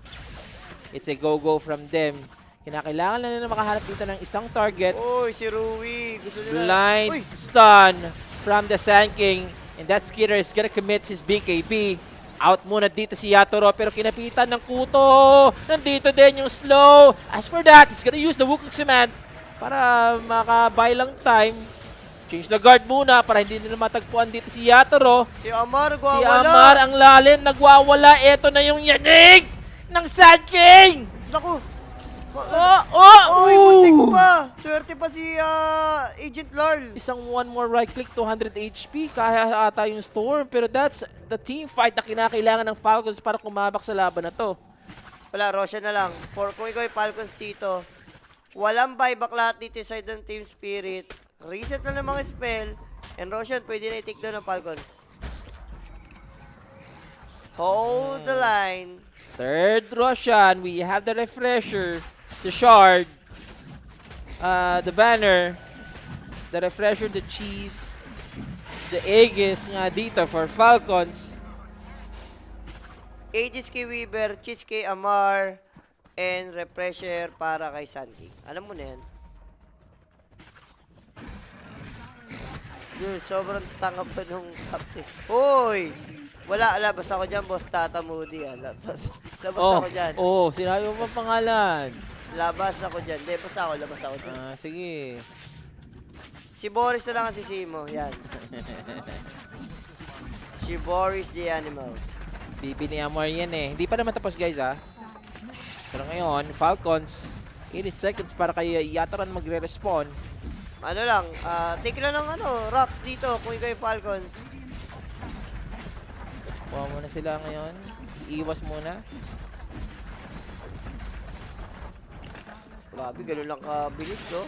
It's a go-go from them. Kinakailangan na nila makahanap dito ng isang target. Uy, si Rui. Gusto nila. Blind Uy! stun from the Sand King. And that Skitter is gonna commit his BKB. Out muna dito si Yatoro pero kinapitan ng kuto. Nandito din yung slow. As for that, he's gonna use the Wukong Command para makabay lang time. Change the guard muna para hindi nila matagpuan dito si Yatoro. Si Amar, Si nagwawala. Amar ang lalim, nagwawala. Ito na yung yanig ng Sand King! Naku. Oh! Uy, buntik pa. Swerte pa si Agent Larl. Isang one more right click, 200 HP. Kaya ata yung Storm. Pero that's the team fight na kinakailangan ng Falcons para kumabak sa laban na to. Wala, Roshan na lang. For kung ikaw yung Falcons dito, walang buyback lahat dito sa side ng Team Spirit. Reset na ng mga spell. And Roshan, pwede na i-take down ng Falcons. Hold the line. Third Roshan, we have the refresher, the shard, the banner, the refresher, the cheese, the Aegis nga dito for Falcons. Aegis kay Weaver, Cheese kay Amar, and Refresher para kay Sun King. Alam mo na yan. Dude, sobrang tanga pa nung captain. Hoy! Wala, labas ako dyan, boss. Tata Moody, labas ako dyan. Sinabi mo pa pangalan. Labas ako dyan. Hindi, labas ako dyan. Sige. Si Boris na lang ang sisi mo. Yan. Si Boris the Animal. Bibi ni Amor yan eh. Hindi pa naman tapos guys ha. Pero ngayon, Falcons, 8 seconds para kay Yataran magre-respawn. Ano lang, take lang ng rocks dito kung ikaw yung Falcons. Kuha muna sila ngayon. Iiwas muna. Grabe, ganun lang kabilis, no?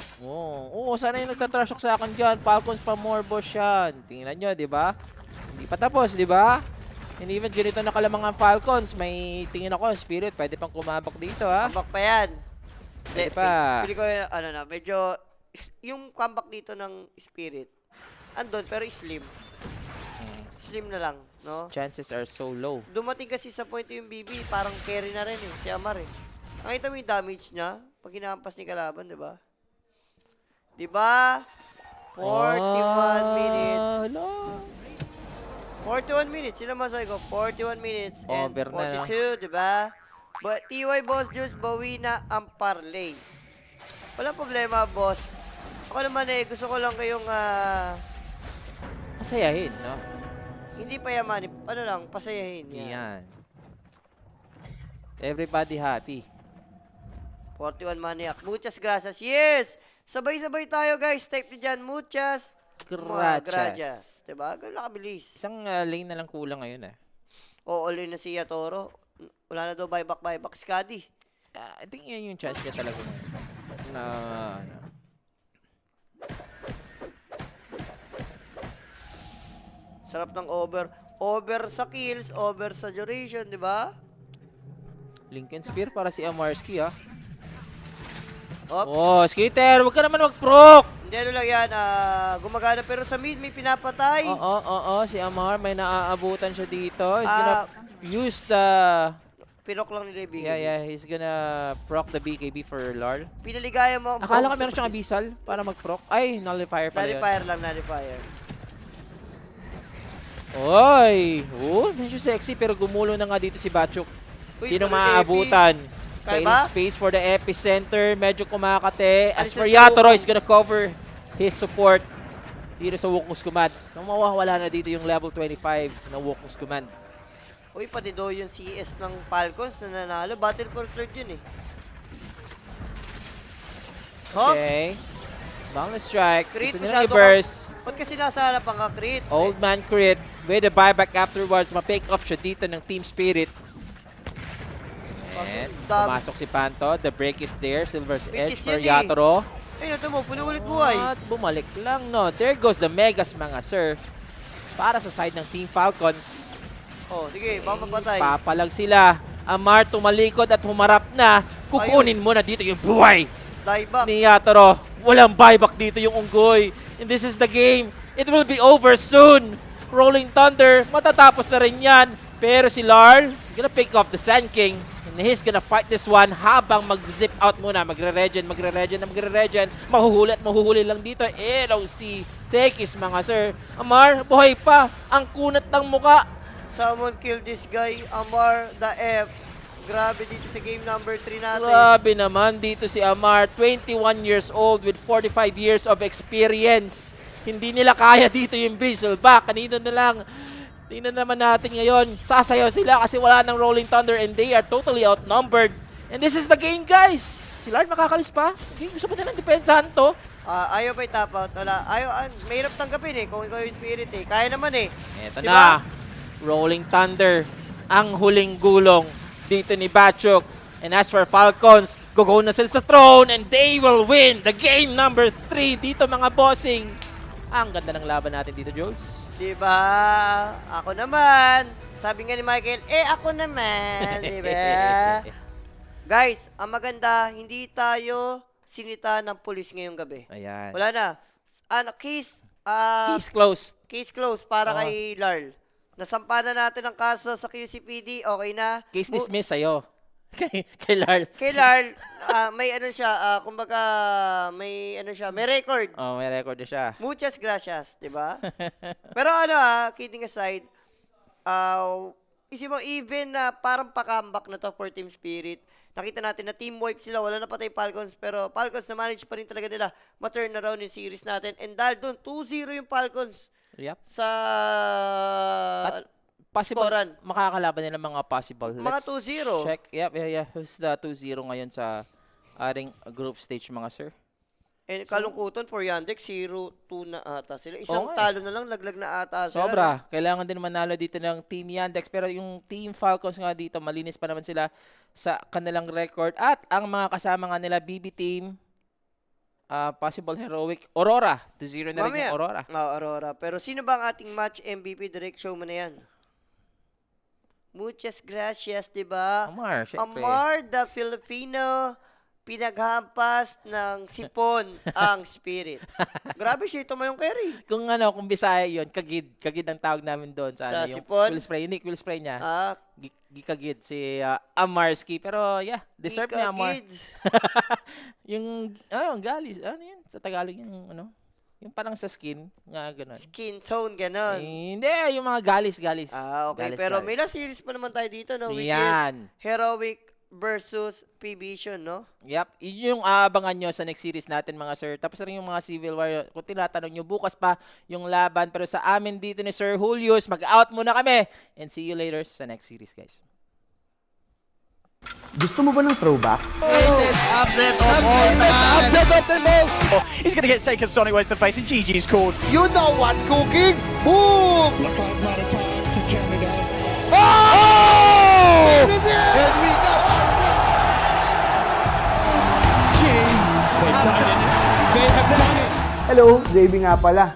Oo, sana yung nagtatrashok sa akin dyan. Falcons pa more boss yan. Tingnan nyo, di ba? Hindi pa tapos, di ba? And even ganito na kalamang ang Falcons, may tingin ako, Spirit, pwede pang kumabak dito, ha? Comeback pa yan. Pwede pa. Pili ko yung, medyo, yung comeback dito ng Spirit, andun, pero slim. Slim na lang, no? Chances are so low. Dumating kasi sa point yung BB, parang carry na rin eh, si Amar eh. Nakita mo yung damage niya, pag hinahampas ni kalaban, di ba? Di ba? 41 minutes. Hello. 41 minutes, sino masabi ko? 41 minutes and Over na, 42, di ba? But TY Boss Juice, bawi na ang parlay. Walang problema, boss. Ako naman eh, gusto ko lang kayong, Masayahin, no? hindi payamanin, pasayahin. Yan. Everybody happy. 41 Maniac. Muchas gracias. Yes! Sabay-sabay tayo, guys. Type nyo dyan. Muchas gracias. Diba? Ganun lang kabilis. Isang lane na lang kulang ngayon, eh. O, all in na si Yatoro. Wala na daw buyback. Skadi. I think yan yung chance niya talaga ngayon. Na, ano. Sarap ng over. Over sa kills, over sa duration, di ba? Lincoln Spear para si Amarski, ha? Op. Oh, Skater, wag ka naman mag-proc! Hindi, ano lang yan. Gumagana. Pero sa mid, may pinapatay. Oo, si Amar, may naaabutan siya dito. He's gonna Ah. use the... Pinok lang nila yung BKB. Yeah, he's gonna proc the BKB for Larl. Pinaligaya mo. ang Akala ko box. meron siyang abyssal para mag-proc. Ay, nullifier pala yun. Nullifier lang, nullifier. Oy! Oh, medyo sexy pero gumulo na nga dito si Bachuk. Uy, Sino pero maaabutan? Kaya Finding ba? space for the epicenter. Medyo kumakate. As Alis for na sa Yatoro, Wukong. is gonna cover his support dito sa Wukong's Command. So mawawala na dito yung level 25 ng Wukong's Command. Uy, pati daw yung CS ng Falcons na nanalo. Battle for third yun eh. Hop! Okay. Boundless strike. Crit, Gusto masyado nilang i-burst. Ba't kasi nasa harapan ka, Crit? Old man crit. With the buyback afterwards. Ma-pick off siya dito ng Team Spirit. And pumasok si Panto. The break is there. Silver's Which Edge is for yun eh. Yatoro. Ayun, ito mo, puno ulit buhay. At bumalik lang, no. There goes the Megas, mga sir. Para sa side ng Team Falcons. Oh, sige, baka mapatay. Papalag sila. Amar tumalikod at humarap na. Kukunin mo na dito yung buhay Die back. ni Yatoro. Walang buyback dito yung unggoy. And this is the game. It will be over soon. Rolling Thunder, matatapos na rin yan. Pero si Larl is gonna pick off the Sand King. And he's gonna fight this one habang mag-zip out muna. Magre-regen. Mahuhuli at mahuhuli lang dito. LOC. Tekis, mga sir. Amar, buhay pa. Ang kunat ng muka. Someone kill this guy, Amar, the F. Grabe dito sa game number 3 natin. Grabe naman dito si Amar. 21 years old with 45 years of experience. Hindi nila kaya dito yung Bristleback. Kanino na lang. Tingnan naman natin ngayon. Sasayaw sila kasi wala ng Rolling Thunder and they are totally outnumbered. And this is the game, guys. Si Lard makakalis pa. Okay, gusto pa nilang depensahan to. Ayaw pa i-top out. Wala. Ayaw, mahirap tanggapin eh. Kung ikaw yung Spirit eh. Kaya naman eh. Eto Diba? na. Rolling Thunder. Ang huling gulong dito ni Bachuk. And as for Falcons, go na sila sa throne and they will win the game number 3 dito, mga bossing. Ang ganda ng laban natin dito, Jules. Diba? Ako naman. Sabi nga ni Michael, ako naman. Diba? Guys, ang maganda, hindi tayo sinita ng pulis ngayong gabi. Ayan. Wala na. Case Closed. case closed para Oo. kay Larl. Nasampanan natin ang kaso sa QCPD. Okay na. Case dismissed sa'yo. kay Larl. Kay Larl, may ano siya, kumbaga, may ano siya, may record. Oh, may record na siya. Muchas gracias, di ba? Pero ano kidding aside, isip mo, even na parang pakambak na to for Team Spirit, nakita natin na team wipe sila, wala na patay Falcons, pero Falcons na manage pa rin talaga nila ma-turn around yung series natin. And dahil doon, 2-0 yung Falcons Yep. sa Possible, scorean. makakalaban nila mga possible. Mga Let's 2-0. check. Yep. Who's the 2-0 ngayon sa ating group stage, mga sir? And kalungkutan for Yandex, 0-2 na ata sila. Isang Oo nga talo na lang, laglag na ata sila. Sobra. Kailangan din manalo dito ng Team Yandex. Pero yung Team Falcons nga dito, malinis pa naman sila sa kanilang record. At ang mga kasama nga nila, BB Team, possible heroic, Aurora. 2-0 na rin yung Aurora. Aurora. Pero sino ba ang ating match MVP? Direct show mo na yan. Muchas gracias, di ba? Amar, syempre. Amar, the Filipino, pinaghampas ng sipon ang Spirit. Grabe siya, ito mo yung carry. Kung Bisaya yun, kagid. Kagid ang tawag namin doon. Sa Yung sipon? Will spray. Unique will spray niya. Ah, Gikagid si Amarski. Pero yeah, deserve niya Amar. Kikagid. Yung, galis. Ano yun? Sa Tagalog yung, yung parang sa skin. Nga, ganun. Skin tone, ganon. Hindi, yung mga galis. Okay. Galis, Pero galis. may last series pa naman tayo dito, no? Which Yan. is Heroic versus P-Vision, no? Yep, yun yung aabangan nyo sa next series natin, mga sir. Tapos na rin yung mga Civil War. Kung tinatanong nyo, bukas pa yung laban. Pero sa amin dito ni Sir Julius, mag-out muna kami. And see you later sa next series, guys. Gusto mo ba ng throwback? He's going to get taken Sonic away to the face, and GG's called. You know what's cooking? Boom! Look like not a time to Canada. Oh! This is it! And we go. They've done it. They have done it. Hello, JB nga pala.